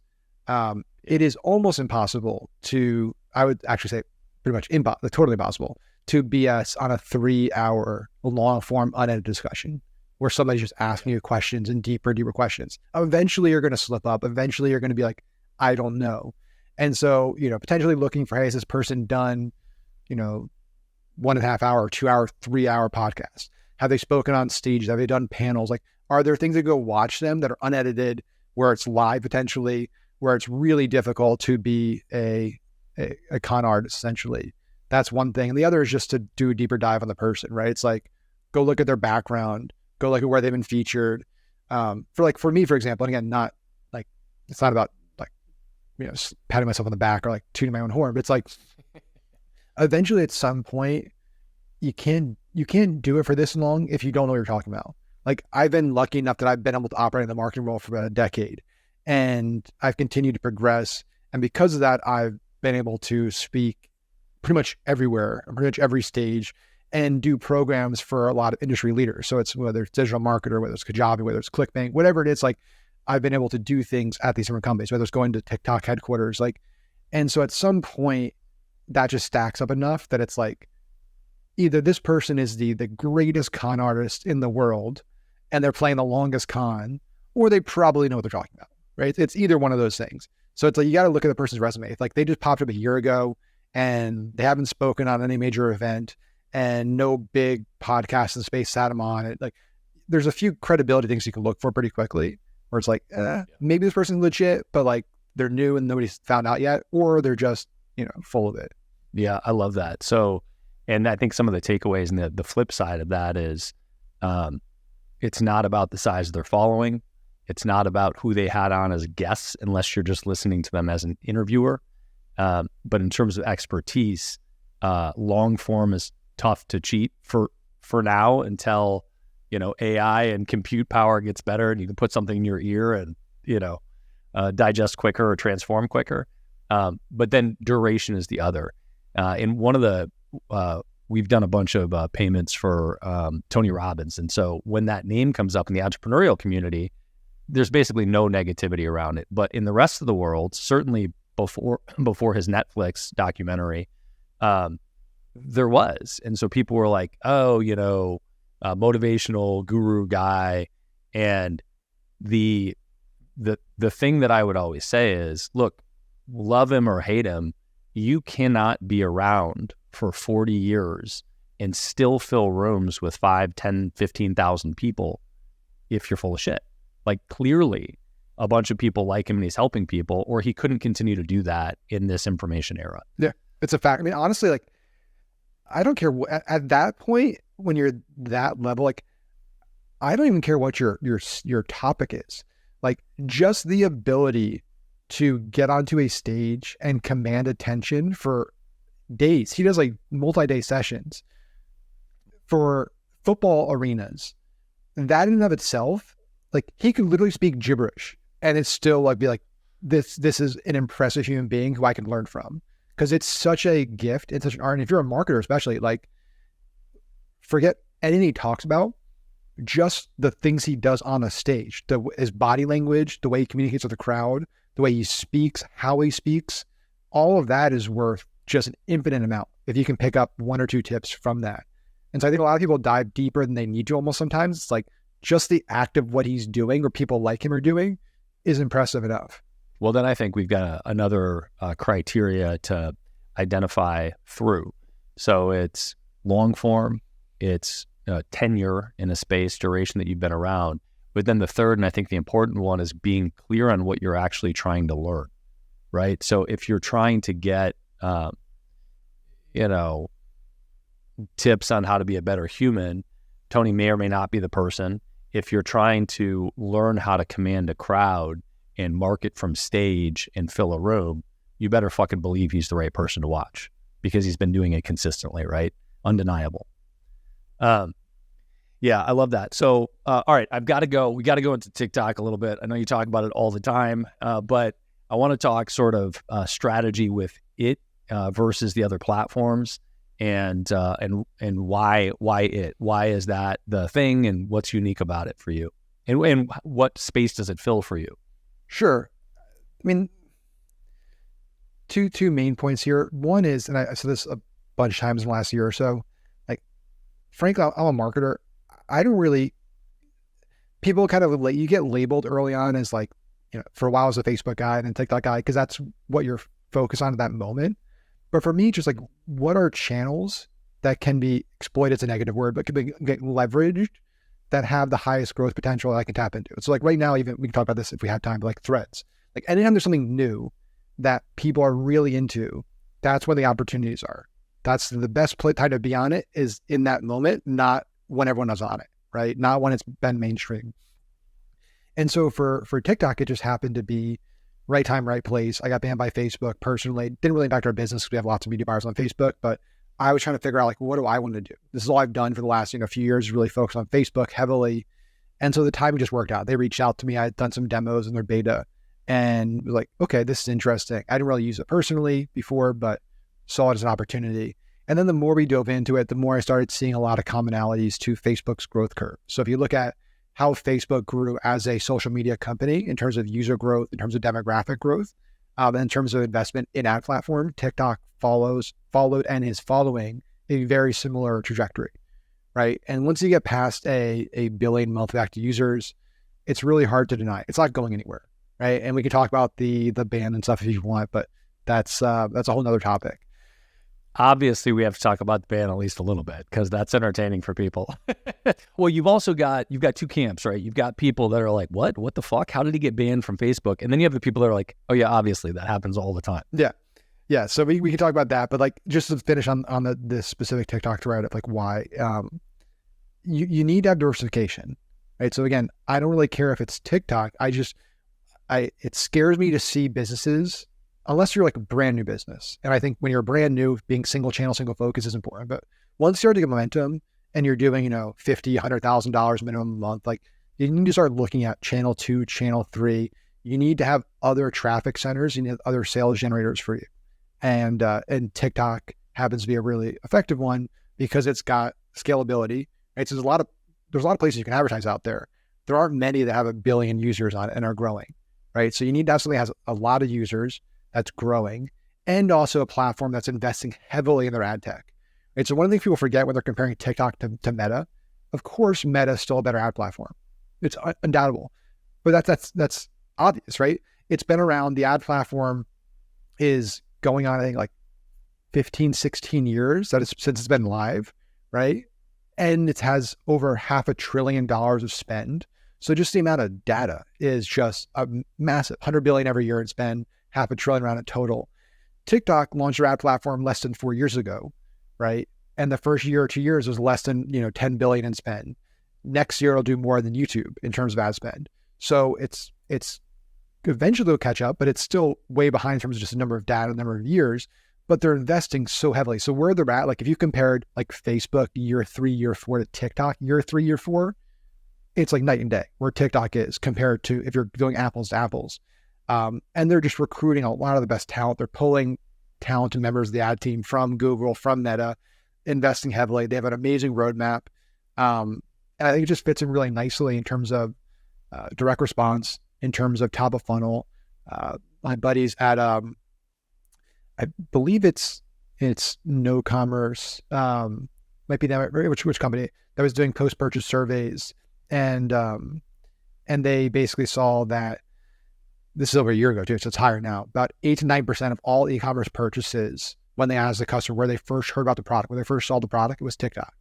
It is almost impossible to, I would actually say pretty much totally impossible to BS on a 3-hour long form unedited discussion where somebody's just asking you questions and deeper questions. Eventually you're going to slip up. Eventually you're going to be like, I don't know. And so, potentially looking for, hey, has this person done, 1.5 hour, 2 hour, 3 hour podcast? Have they spoken on stage? Have they done panels? Like, are there things to go watch them that are unedited, where it's live potentially, where it's really difficult to be a con artist, essentially? That's one thing. And the other is just to do a deeper dive on the person, right? It's like, go look at their background, go look at where they've been featured. For me, for example, and again, it's not about patting myself on the back or like tooting my own horn, but it's like, eventually at some point you can't do it for this long if you don't know what you're talking about. Like, I've been lucky enough that I've been able to operate in the marketing role for about a decade, and I've continued to progress. And because of that, I've been able to speak pretty much everywhere, pretty much every stage, and do programs for a lot of industry leaders. So it's whether it's digital marketer, whether it's Kajabi, whether it's ClickBank, whatever it is, like I've been able to do things at these different companies, whether it's going to TikTok headquarters, like, and so at some point that just stacks up enough that it's like, either this person is the greatest con artist in the world and they're playing the longest con, or they probably know what they're talking about, right? It's either one of those things. So it's like, you got to look at the person's resume. It's like they just popped up a year ago and they haven't spoken on any major event and no big podcast in the space sat them on it. Like there's a few credibility things you can look for pretty quickly where it's like, maybe this person's legit, but like they're new and nobody's found out yet, or they're just, full of it. Yeah, I love that. So, and I think some of the takeaways and the flip side of that is it's not about the size of their following. It's not about who they had on as guests, unless you're just listening to them as an interviewer. But in terms of expertise, long form is tough to cheat for now until, AI and compute power gets better and you can put something in your ear and, digest quicker or transform quicker. But then duration is the other. In one of the, we've done a bunch of payments for Tony Robbins. And so when that name comes up in the entrepreneurial community, there's basically no negativity around it. But in the rest of the world, certainly before his Netflix documentary, there was. And so people were like, oh, motivational guru guy. And the thing that I would always say is, look, love him or hate him, you cannot be around for 40 years and still fill rooms with 5, 10, 15,000 people if you're full of shit. Like clearly a bunch of people like him and he's helping people, or he couldn't continue to do that in this information era. Yeah, it's a fact. I mean, honestly, like, I don't care at that point when you're that level, like, I don't even care what your topic is. Like, just the ability to get onto a stage and command attention for days. He does like multi-day sessions for football arenas. That in and of itself, like he could literally speak gibberish and it's still like be like, this is an impressive human being who I can learn from. Because it's such a gift, it's such an art. And if you're a marketer, especially, like, forget anything he talks about, just the things he does on a stage, his body language, the way he communicates with the crowd, the way he speaks, how he speaks, all of that is worth just an infinite amount if you can pick up one or two tips from that. And so I think a lot of people dive deeper than they need to almost sometimes. It's like just the act of what he's doing or people like him are doing is impressive enough. Well, then I think we've got another criteria to identify through. So it's long form, it's tenure in a space, duration that you've been around. But then the third, and I think the important one, is being clear on what you're actually trying to learn, right? So if you're trying to get, tips on how to be a better human, Tony may or may not be the person. If you're trying to learn how to command a crowd and market from stage and fill a room, you better fucking believe he's the right person to watch because he's been doing it consistently, right? Undeniable. Yeah, I love that. So, all right, I've got to go. We got to go into TikTok a little bit. I know you talk about it all the time, but I want to talk sort of strategy with it versus the other platforms, and why it? Why is that the thing, and what's unique about it for you, and what space does it fill for you? Sure. I mean, two main points here. One is, and I said this a bunch of times in the last year or so, like, frankly, I'm a marketer. I don't really, people kind of, you get labeled early on as like, for a while as a Facebook guy and then TikTok guy, because that's what you're focused on at that moment. But for me, just like, what are channels that can be exploited, it's a negative word, but can be get leveraged that have the highest growth potential that I can tap into? So like right now, even we can talk about this if we have time, but like threads, like anytime there's something new that people are really into, that's where the opportunities are. That's the best time to be on it, is in that moment, not when everyone is on it, right? Not when it's been mainstream. And so for TikTok, it just happened to be right time, right place. I got banned by Facebook personally. Didn't really impact our business because we have lots of media buyers on Facebook, but I was trying to figure out, like, what do I want to do? This is all I've done for the last, few years, really focused on Facebook heavily. And so the timing just worked out. They reached out to me. I had done some demos in their beta. and was like, okay, this is interesting. I didn't really use it personally before, but saw it as an opportunity. And then the more we dove into it, the more I started seeing a lot of commonalities to Facebook's growth curve. So if you look at how Facebook grew as a social media company in terms of user growth, in terms of demographic growth, and in terms of investment in ad platform, TikTok followed and is following a very similar trajectory, right? And once you get past a billion monthly active users, it's really hard to deny. It's not going anywhere, right? And we can talk about the ban and stuff if you want, but that's a whole nother topic. Obviously, we have to talk about the ban at least a little bit because that's entertaining for people. Well, you've got two camps, right? You've got people that are like, what the fuck? How did he get banned from Facebook? And then you have the people that are like, oh yeah, obviously that happens all the time. Yeah. So we can talk about that, but like just to finish on the specific TikTok thread of like why you need to have diversification, right? So again, I don't really care if it's TikTok. It scares me to see businesses, unless you're like a brand new business. And I think when you're brand new, being single channel, single focus is important. But once you start to get momentum and you're doing, $50,000, $100,000 minimum a month, like you need to start looking at channel 2, channel 3. You need to have other traffic centers. You need other sales generators for you. And TikTok happens to be a really effective one because it's got scalability, right? So there's a lot of places you can advertise out there. There aren't many that have 1 billion users on it and are growing, right? So you need to have something that has a lot of users that's growing, and also a platform that's investing heavily in their ad tech. Right? So one of the things people forget when they're comparing TikTok to Meta, of course, Meta is still a better ad platform. It's undoubtable, but that's obvious, right? It's been around. The ad platform is going on, I think, like 15, 16 years since it's been live, right? And it has over $500 billion of spend. So just the amount of data is just a massive, 100 billion every year in spend, $500 billion around it total. TikTok launched their ad platform less than 4 years ago, right? And the first year or 2 years was less than 10 billion in spend. Next year it'll do more than YouTube in terms of ad spend. So it's eventually it'll catch up, but it's still way behind in terms of just the number of data, number of years. But they're investing so heavily. So where they're at, like if you compared like Facebook year 3, year 4 to TikTok year 3, year 4, it's like night and day where TikTok is compared to if you're doing apples to apples. And they're just recruiting a lot of the best talent. They're pulling talented members of the ad team from Google, from Meta, investing heavily. They have an amazing roadmap. And I think it just fits in really nicely in terms of direct response, in terms of top of funnel. My buddies at, I believe it's No Commerce, might be them, which company that was doing post-purchase surveys. And they basically saw that this is over a year ago too, so it's higher now. About 8 to 9% of all e-commerce purchases, when they asked the customer where they first heard about the product, when they first saw the product, it was TikTok.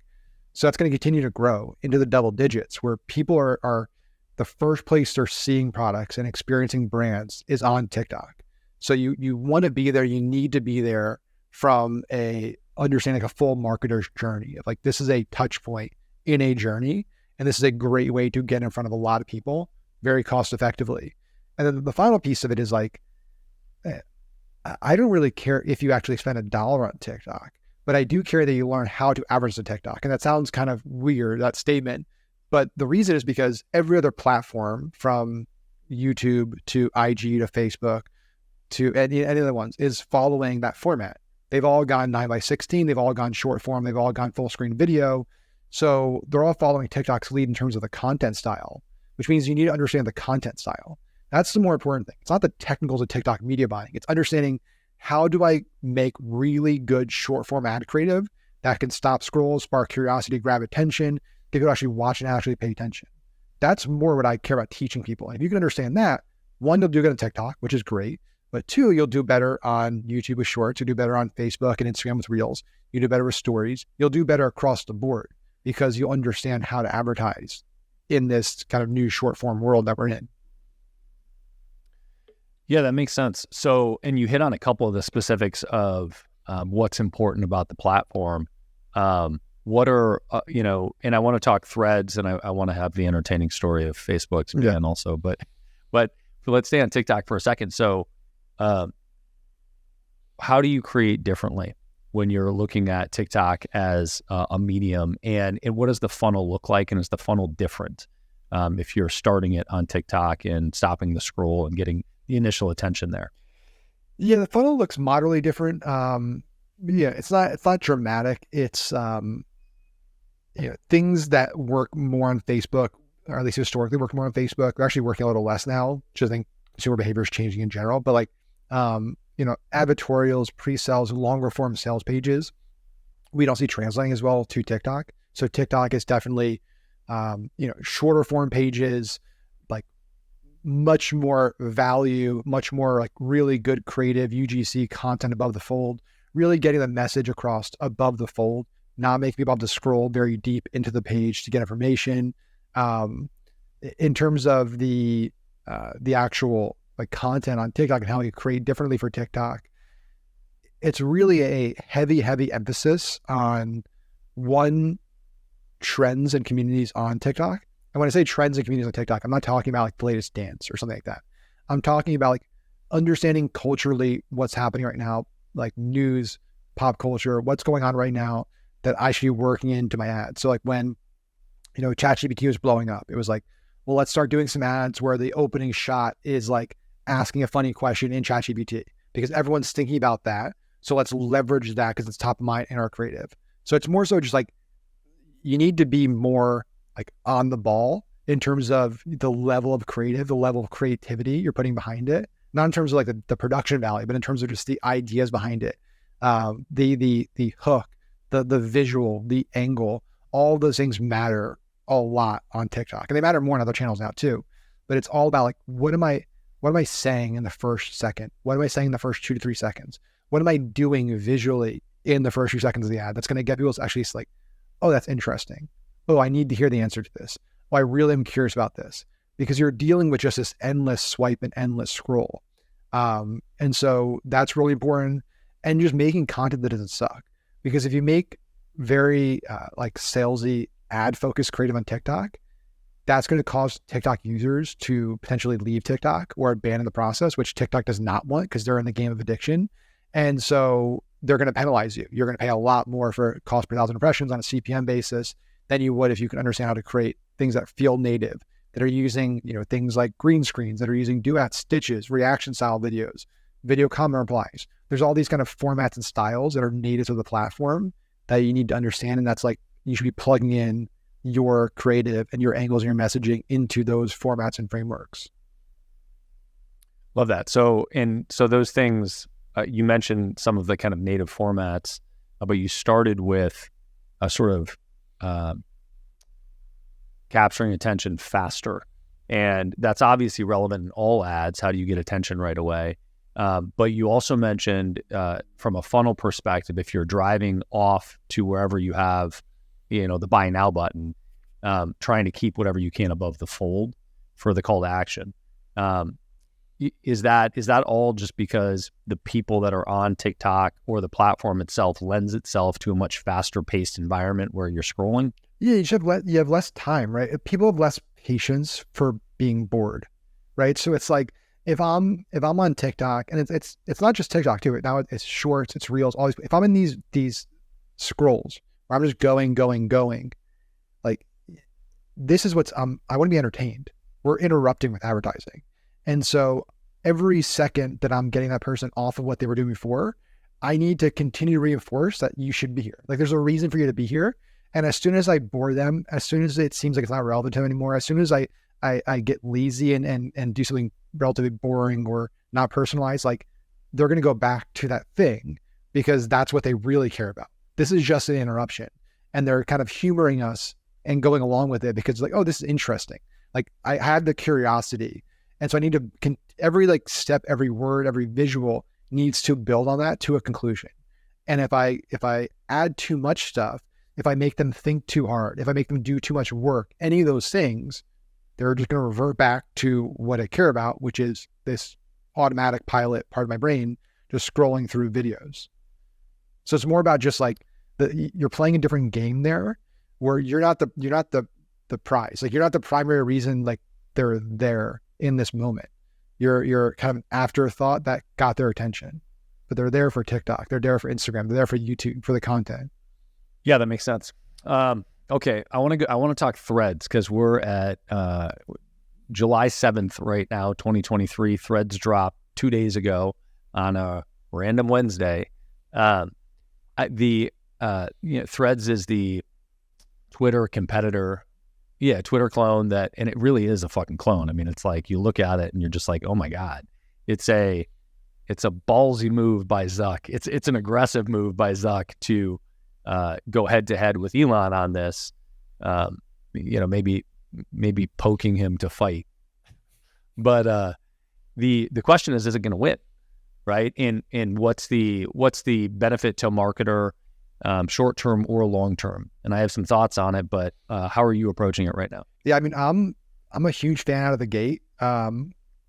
So that's going to continue to grow into the double digits, where people are the first place they're seeing products and experiencing brands is on TikTok. So you want to be there. You need to be there from understanding a full marketer's journey of like, this is a touch point in a journey. And this is a great way to get in front of a lot of people very cost effectively. And then the final piece of it is like, I don't really care if you actually spend $1 on TikTok, but I do care that you learn how to advertise on TikTok. And that sounds kind of weird, that statement. But the reason is because every other platform, from YouTube to IG to Facebook to any other ones, is following that format. They've all gone 9:16. They've all gone short form. They've all gone full screen video. So they're all following TikTok's lead in terms of the content style, which means you need to understand the content style. That's the more important thing. It's not the technicals of TikTok media buying. It's understanding, how do I make really good short form ad creative that can stop scrolls, spark curiosity, grab attention, get people to actually watch and actually pay attention. That's more what I care about teaching people. And if you can understand that, one, you'll do good on TikTok, which is great. But two, you'll do better on YouTube with Shorts. You'll do better on Facebook and Instagram with Reels. You do better with Stories. You'll do better across the board because you'll understand how to advertise in this kind of new short form world that we're in. Yeah, that makes sense. So, and you hit on a couple of the specifics of what's important about the platform. What are, and I want to talk threads, and I want to have the entertaining story of Facebook's ban also, but let's stay on TikTok for a second. So, how do you create differently when you're looking at TikTok as a medium, and what does the funnel look like? And is the funnel different if you're starting it on TikTok and stopping the scroll and getting initial attention there? Yeah, the funnel looks moderately different. Yeah, it's not dramatic. It's things that work more on Facebook, or at least historically work more on Facebook. They're actually working a little less now. Just I think consumer behavior is changing in general. But like advertorials, pre-sales, longer form sales pages, we don't see translating as well to TikTok. So TikTok is definitely shorter form pages, like much more value, much more like really good creative UGC content above the fold, really getting the message across above the fold, not making people have to scroll very deep into the page to get information. In terms of the actual like content on TikTok and how you create differently for TikTok, it's really a heavy emphasis on trends and communities on TikTok. And when I say trends and communities on TikTok, I'm not talking about like the latest dance or something like that. I'm talking about like understanding culturally what's happening right now, like news, pop culture, what's going on right now that I should be working into my ads. So like when, ChatGPT was blowing up, it was like, well, let's start doing some ads where the opening shot is like asking a funny question in ChatGPT because everyone's thinking about that. So let's leverage that because it's top of mind in our creative. So it's more so just like, you need to be more like on the ball in terms of the level of creativity you're putting behind it. Not in terms of like the production value, but in terms of just the ideas behind it. The hook, the visual, the angle, all those things matter a lot on TikTok. And they matter more on other channels now too. But it's all about like, what am I saying in the first second? What am I saying in the first 2 to 3 seconds? What am I doing visually in the first few seconds of the ad that's going to get people to actually like, oh, that's interesting. Oh, I need to hear the answer to this. Oh, I really am curious about this, because you're dealing with just this endless swipe and endless scroll. And so that's really important. And just making content that doesn't suck, because if you make very like salesy ad focused creative on TikTok, that's going to cause TikTok users to potentially leave TikTok or abandon the process, which TikTok does not want because they're in the game of addiction. And so they're going to penalize you. You're going to pay a lot more for cost per 1,000 impressions on a CPM basis than you would if you can understand how to create things that feel native, that are using, things like green screens, that are using duet stitches, reaction style videos, video comment replies. There's all these kind of formats and styles that are native to the platform that you need to understand. And that's like, you should be plugging in your creative and your angles and your messaging into those formats and frameworks. Love that. So those things, you mentioned some of the kind of native formats, but you started with a sort of capturing attention faster. And that's obviously relevant in all ads. How do you get attention right away? But you also mentioned from a funnel perspective, if you're driving off to wherever you have, the buy now button, trying to keep whatever you can above the fold for the call to action. Is that all just because the people that are on TikTok or the platform itself lends itself to a much faster paced environment where you're scrolling? Yeah, you have less time, right? People have less patience for being bored, right? So it's like if I'm on TikTok, and it's not just TikTok too. Now it's shorts, it's reels, all these. If I'm in these scrolls where I'm just going, like this is I want to be entertained. We're interrupting with advertising. And so every second that I'm getting that person off of what they were doing before, I need to continue to reinforce that you should be here. Like there's a reason for you to be here. And as soon as I bore them, as soon as it seems like it's not relevant to them anymore, as soon as I get lazy and do something relatively boring or not personalized, like they're going to go back to that thing because that's what they really care about. This is just an interruption. And they're kind of humoring us and going along with it because like, oh, this is interesting. Like I had the curiosity. And so I need to, every like step, every word, every visual needs to build on that to a conclusion. And if I add too much stuff, if I make them think too hard, if I make them do too much work, any of those things, they're just going to revert back to what I care about, which is this automatic pilot part of my brain, just scrolling through videos. So it's more about just like you're playing a different game there, where you're not the prize. Like you're not the primary reason like they're there in this moment. You're kind of an afterthought that got their attention, but they're there for TikTok. They're there for Instagram. They're there for YouTube, for the content. Yeah, that makes sense. Okay. I want to talk threads because we're at, July 7th right now, 2023. Threads dropped 2 days ago on a random Wednesday. Threads is the Twitter competitor. Yeah, Twitter clone and it really is a fucking clone. I mean, it's like you look at it and you're just like, oh my God. It's a ballsy move by Zuck. It's an aggressive move by Zuck to go head to head with Elon on this. Maybe poking him to fight. But the question is it going to win, right? And what's the benefit to a marketer, short term or long term? And I have some thoughts on it, but how are you approaching it right now? Yeah, I mean, I'm a huge fan out of the gate.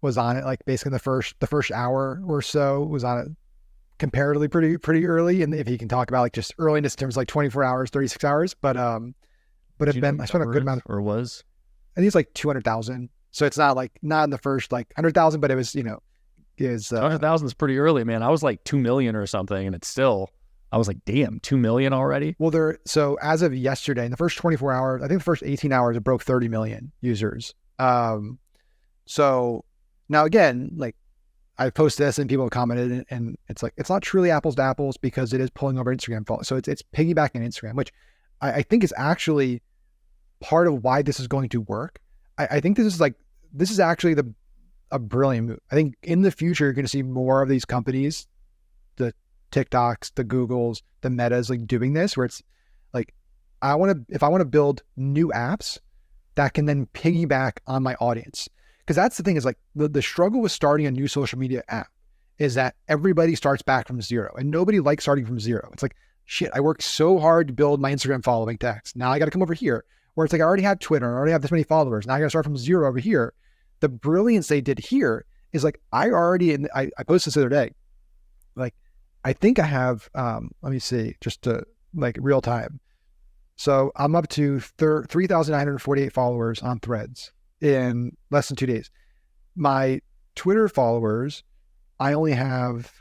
Was on it like basically the first hour or so, was on it comparatively pretty early. And if you can talk about like just earliness in terms of like 24 hours, 36 hours, but it's been, I spent a good amount of, or was, I think it's like 200,000. So it's not in the first like 100,000, but it was, 200,000 is pretty early, man. I was like 2 million or something. And it's still, I was like, damn, 2 million already. Well, so as of yesterday, in the first 24 hours, I think the first 18 hours, it broke 30 million users. So now again, like I posted this and people have commented and it's like, it's not truly apples to apples because it is pulling over Instagram. So it's piggybacking Instagram, which I think is actually part of why this is going to work. I think this is actually a brilliant move. I think in the future, you're going to see more of these companies, the TikToks, the Googles, the Metas, like doing this, where it's like, if I want to build new apps that can then piggyback on my audience. Because that's the thing is like the struggle with starting a new social media app is that everybody starts back from zero and nobody likes starting from zero. It's like, shit, I worked so hard to build my Instagram following text. Now I got to come over here where it's like, I already have Twitter. I already have this many followers. Now I got to start from zero over here. The brilliance they did here is like, I posted this the other day. Like, I think I have, let me see, just to like real time. So I'm up to 3,948 followers on Threads in less than 2 days. My Twitter followers, I only have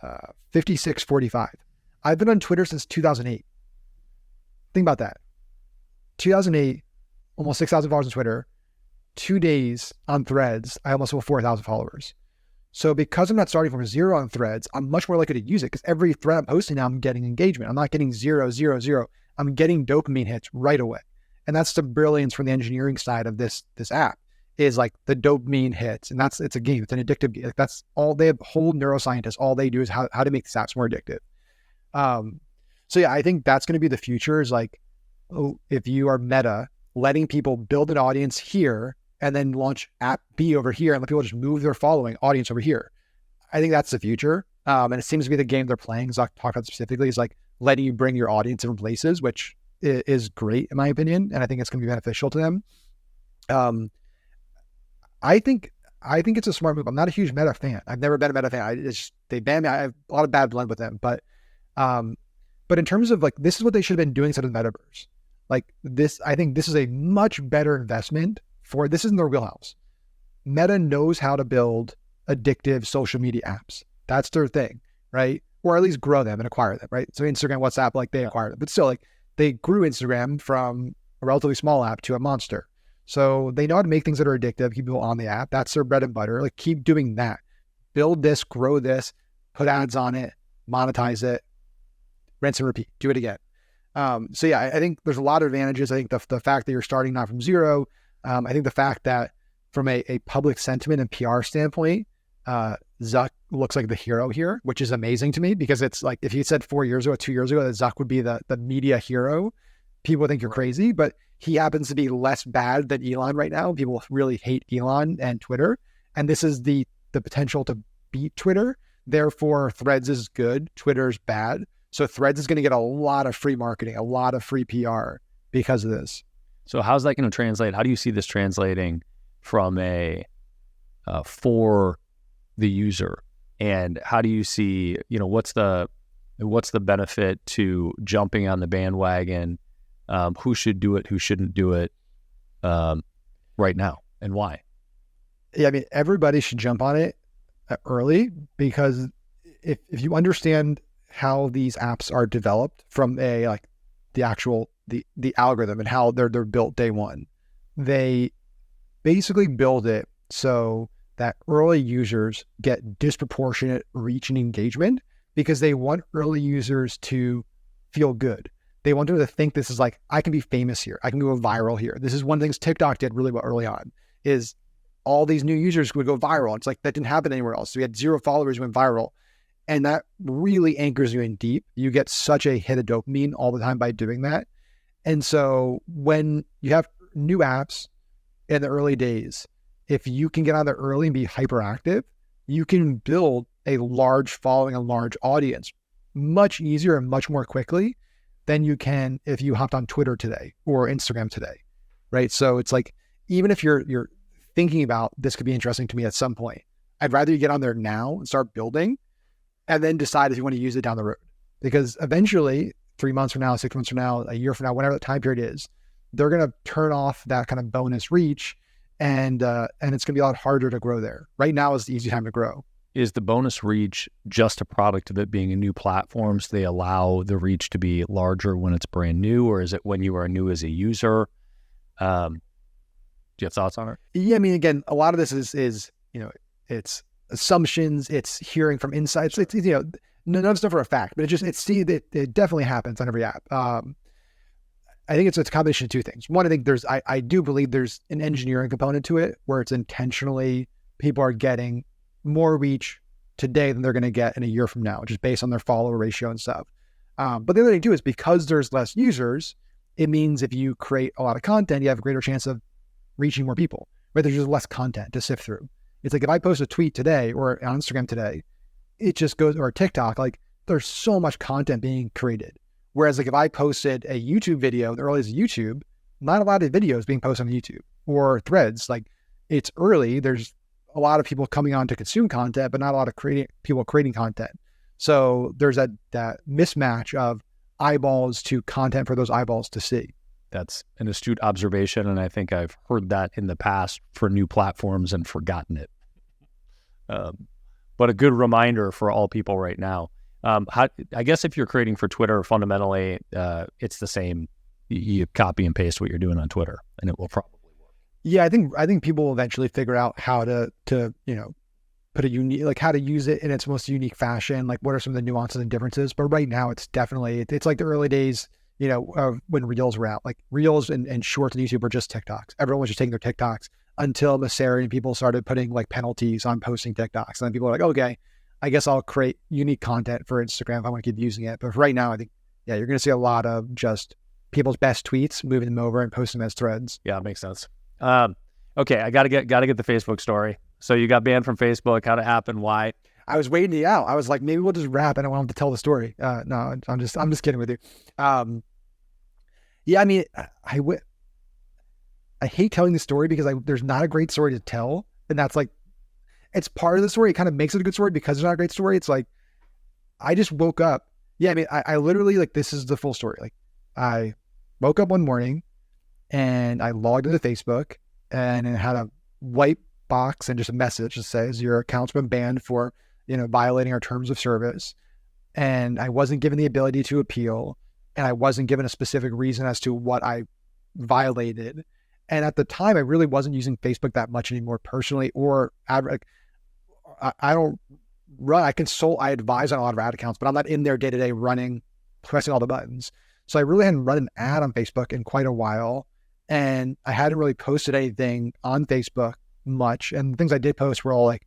5,645. I've been on Twitter since 2008. Think about that. 2008, almost 6,000 followers on Twitter. 2 days on Threads, I almost have 4,000 followers. So because I'm not starting from zero on Threads, I'm much more likely to use it because every thread I'm posting now, I'm getting engagement. I'm not getting 0, 0, 0. I'm getting dopamine hits right away. And that's the brilliance from the engineering side of this app is like the dopamine hits. And it's a game. It's an addictive game. Like that's all they have. Whole neuroscientists, all they do is how to make these apps more addictive. So yeah, I think that's going to be the future is like, if you are Meta, letting people build an audience here and then launch app B over here and let people just move their following audience over here. I think that's the future. And it seems to be the game they're playing. Zuck talked about specifically is like letting you bring your audience different places, which is great in my opinion. And I think it's going to be beneficial to them. I think it's a smart move. I'm not a huge Meta fan. I've never been a Meta fan. They banned me. I have a lot of bad blood with them, but in terms of like, this is what they should have been doing instead of the metaverse. Like this, I think this is a much better investment this isn't their wheelhouse. Meta knows how to build addictive social media apps. That's their thing, right? Or at least grow them and acquire them, right? So Instagram, WhatsApp, like they acquired them, but still like they grew Instagram from a relatively small app to a monster. So they know how to make things that are addictive, keep people on the app. That's their bread and butter. Like keep doing that. Build this, grow this, put ads on it, monetize it, rinse and repeat, do it again. So yeah, I think there's a lot of advantages. I think the fact that you're starting not from zero, I think the fact that from a public sentiment and PR standpoint, Zuck looks like the hero here, which is amazing to me because it's like, if you said 4 years ago, 2 years ago, that Zuck would be the media hero, people would think you're crazy, but he happens to be less bad than Elon right now. People really hate Elon and Twitter. And this is the potential to beat Twitter. Therefore, Threads is good. Twitter's bad. So Threads is going to get a lot of free marketing, a lot of free PR because of this. So how's that going to translate? How do you see this translating from for the user? And how do you see, what's the benefit to jumping on the bandwagon? Who should do it? Who shouldn't do it right now? And why? Yeah, I mean, everybody should jump on it early because if you understand how these apps are developed from the algorithm and how they're built day one, they basically build it so that early users get disproportionate reach and engagement because they want early users to feel good. They want them to think this is like, I can be famous here. I can go viral here. This is one of the things TikTok did really well early on is all these new users would go viral. It's like that didn't happen anywhere else. So we had 0 followers went viral. And that really anchors you in deep. You get such a hit of dopamine all the time by doing that. And so when you have new apps in the early days, if you can get on there early and be hyperactive, you can build a large following, a large audience much easier and much more quickly than you can if you hopped on Twitter today or Instagram today, right? So it's like, even if you're thinking about this could be interesting to me at some point, I'd rather you get on there now and start building and then decide if you want to use it down the road. Because eventually, 3 months from now, 6 months from now, a year from now, whatever the time period is, they're going to turn off that kind of bonus reach and it's going to be a lot harder to grow there. Right now is the easy time to grow. Is the bonus reach just a product of it being a new platform, so they allow the reach to be larger when it's brand new, or is it when you are new as a user? Do you have thoughts on it? Yeah, I mean, again, a lot of this is it's assumptions, it's hearing from insights. It's none of stuff for a fact, but it definitely happens on every app. I think it's a combination of two things. One, I think I do believe there's an engineering component to it where it's intentionally people are getting more reach today than they're going to get in a year from now, just based on their follower ratio and stuff. But the other thing too is because there's less users, it means if you create a lot of content, you have a greater chance of reaching more people, right? There's just less content to sift through. It's like if I post a tweet today or on Instagram today, it just goes, or TikTok, like there's so much content being created. Whereas like if I posted a YouTube video, the early is YouTube, not a lot of videos being posted on YouTube or Threads. Like it's early, there's a lot of people coming on to consume content, but not a lot of people creating content. So there's that mismatch of eyeballs to content for those eyeballs to see. That's an astute observation, and I think I've heard that in the past for new platforms and forgotten it. But a good reminder for all people right now. I guess if you're creating for Twitter, fundamentally, it's the same. You copy and paste what you're doing on Twitter, and it will probably work. Yeah, I think people will eventually figure out how to put a unique, like how to use it in its most unique fashion. Like what are some of the nuances and differences? But right now, it's definitely it's like the early days. When Reels were out, like Reels and Shorts on YouTube were just TikToks. Everyone was just taking their TikToks until Mehta and people started putting like penalties on posting TikToks. And then people are like, okay, I guess I'll create unique content for Instagram if I want to keep using it. But right now, I think, yeah, you're going to see a lot of just people's best tweets, moving them over and posting them as threads. Yeah, it makes sense. Okay, I gotta get the Facebook story. So you got banned from Facebook. How'd it happen? Why? I was waiting it out. I was like, maybe we'll just wrap. I don't want him to tell the story. No, I'm just kidding with you. Yeah, I mean, I hate telling the story because there's not a great story to tell. And that's like, it's part of the story. It kind of makes it a good story because there's not a great story. It's like, I just woke up. Yeah, I mean, I literally, like, this is the full story. Like, I woke up one morning and I logged into Facebook and it had a white box and just a message that says your account's been banned for, violating our terms of service. And I wasn't given the ability to appeal. And I wasn't given a specific reason as to what I violated. And at the time, I really wasn't using Facebook that much anymore personally, or I don't run, I advise on a lot of ad accounts, but I'm not in there day to day running, pressing all the buttons. So I really hadn't run an ad on Facebook in quite a while. And I hadn't really posted anything on Facebook much. And the things I did post were all like,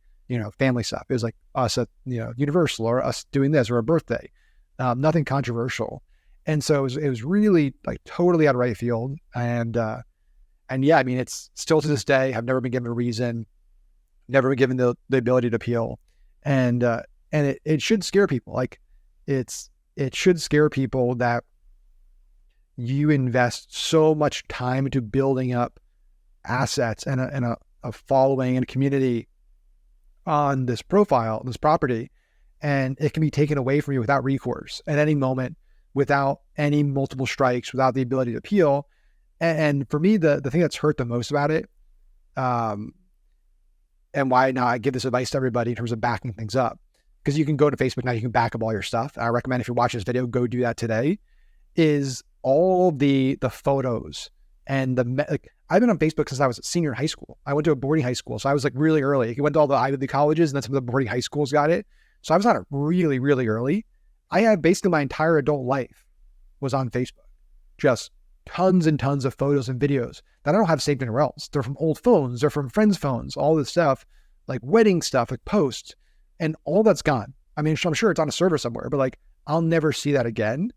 family stuff. It was like us at, Universal or us doing this or a birthday, nothing controversial. And so it was really like totally out of right field. And yeah, I mean, it's still to this day, I've never been given a reason, never been given the ability to appeal. And it should scare people. Like it should scare people that you invest so much time into building up assets and a following and a community on this profile, this property, and it can be taken away from you without recourse at any moment, without any multiple strikes, without the ability to appeal. And for me, the thing that's hurt the most about it, and why now I give this advice to everybody in terms of backing things up, because you can go to Facebook now, you can back up all your stuff. I recommend if you're watching this video, go do that today, is all the photos and I've been on Facebook since I was a senior in high school. I went to a boarding high school. So I was like really early. I went to all the Ivy League colleges and then some of the boarding high schools got it. So I was on it really, really early. I had basically my entire adult life was on Facebook. Just tons and tons of photos and videos that I don't have saved anywhere else. They're from old phones. They're from friends' phones, all this stuff, like wedding stuff, like posts, and all that's gone. I mean, I'm sure it's on a server somewhere, but like, I'll never see that again.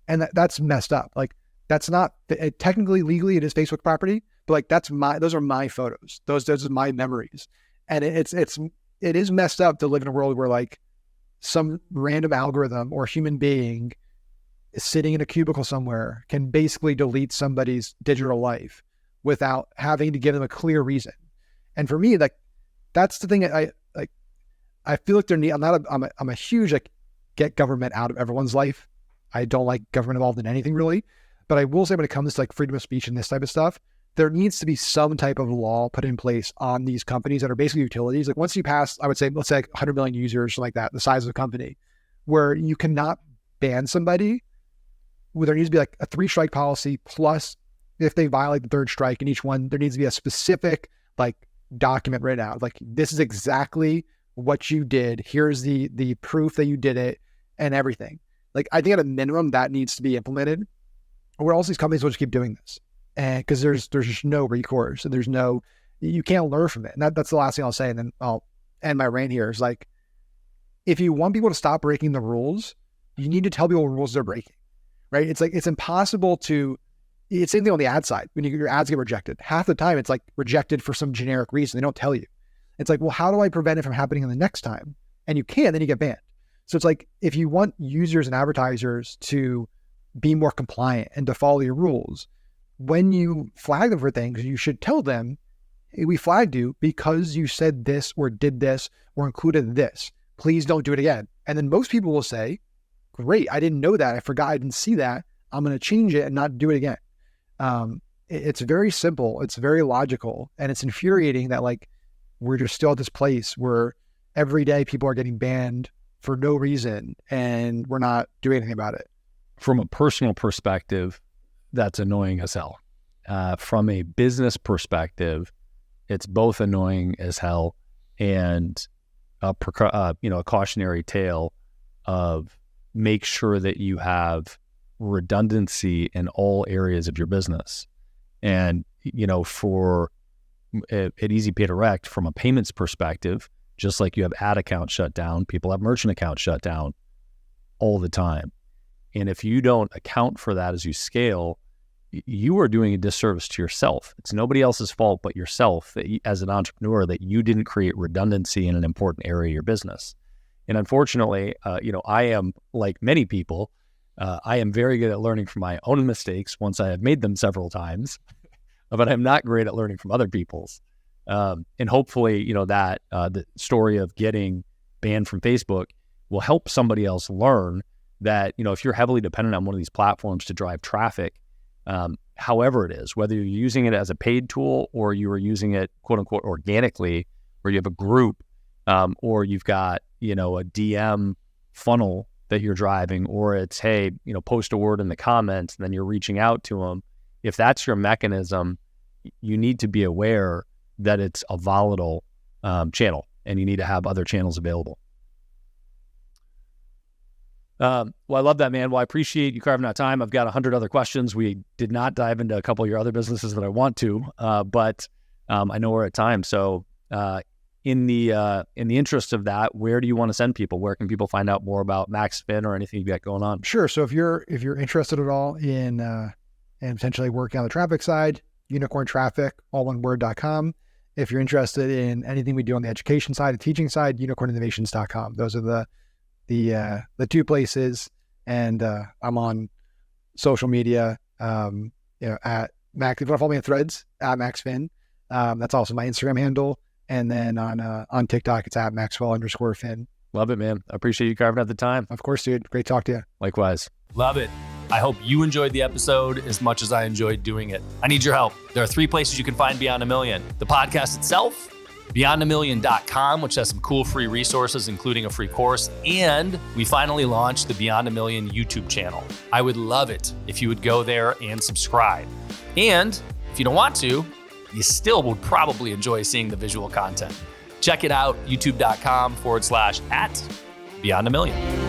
And that's messed up. Like, that's not technically, legally, it is Facebook property, but like, those are my photos. Those are my memories. And it is messed up to live in a world where like some random algorithm or human being sitting in a cubicle somewhere can basically delete somebody's digital life without having to give them a clear reason. And for me, like, that's the thing I feel like I'm a huge, like, get government out of everyone's life. I don't like government involved in anything really, but I will say when it comes to like freedom of speech and this type of stuff, there needs to be some type of law put in place on these companies that are basically utilities. Like once you pass, I would say, let's say like 100 million users, like that, the size of the company, where you cannot ban somebody. Well, there needs to be like a 3-strike policy, plus if they violate the 3rd strike in each one, there needs to be a specific like document written out. Like, this is exactly what you did. Here's the proof that you did it and everything. Like, I think at a minimum that needs to be implemented, or else these companies will just keep doing this. And because there's just no recourse and you can't learn from it. And that's the last thing I'll say. And then I'll end my rant here is like, if you want people to stop breaking the rules, you need to tell people what rules they're breaking. Right? It's like, it's impossible to, it's the same thing on the ad side. When your ads get rejected, half the time it's like rejected for some generic reason. They don't tell you. It's like, well, how do I prevent it from happening the next time? And you can, then you get banned. So it's like, if you want users and advertisers to be more compliant and to follow your rules, when you flag them for things, you should tell them, hey, we flagged you because you said this or did this or included this. Please don't do it again. And then most people will say, great, I didn't know that. I forgot. I didn't see that. I'm going to change it and not do it again. It's very simple. It's very logical. And it's infuriating that like, we're just still at this place where every day people are getting banned for no reason and we're not doing anything about it. From a personal perspective, that's annoying as hell. From a business perspective, it's both annoying as hell and a cautionary tale of make sure that you have redundancy in all areas of your business. And, for at Easy Pay Direct, from a payments perspective, just like you have ad accounts shut down, people have merchant accounts shut down all the time. And if you don't account for that as you scale, you are doing a disservice to yourself. It's nobody else's fault but yourself, that as an entrepreneur, that you didn't create redundancy in an important area of your business. And unfortunately, I am, like many people, I am very good at learning from my own mistakes once I have made them several times, but I'm not great at learning from other people's. And hopefully, that the story of getting banned from Facebook will help somebody else learn that, if you're heavily dependent on one of these platforms to drive traffic, however it is, whether you're using it as a paid tool or you are using it, quote unquote, organically, where you have a group, or you've got, a DM funnel that you're driving, or it's, hey, post a word in the comments, and then you're reaching out to them. If that's your mechanism, you need to be aware that it's a volatile channel, and you need to have other channels available. Well, I love that, man. Well, I appreciate you carving out time. I've got 100 other questions. We did not dive into a couple of your other businesses that I want to, but I know we're at time. So in the interest of that, where do you want to send people? Where can people find out more about MaxFin or anything you've got going on? Sure. So if you're interested at all in potentially working on the traffic side, unicorn traffic, all one word.com. If you're interested in anything we do on the education side, the teaching side, unicorninnovations.com. Those are the two places. And I'm on social media, at Max. If you want to follow me on Threads, at MaxFin. That's also my Instagram handle. And then on TikTok, it's at Maxwell_Fin. Love it, man. I appreciate you carving out the time. Of course, dude. Great talk to you. Likewise. Love it. I hope you enjoyed the episode as much as I enjoyed doing it. I need your help. There are 3 places you can find Beyond a Million. The podcast itself, beyondamillion.com, which has some cool free resources, including a free course. And we finally launched the Beyond a Million YouTube channel. I would love it if you would go there and subscribe. And If you don't want to, you still would probably enjoy seeing the visual content. Check it out, youtube.com/@Beyond a Million.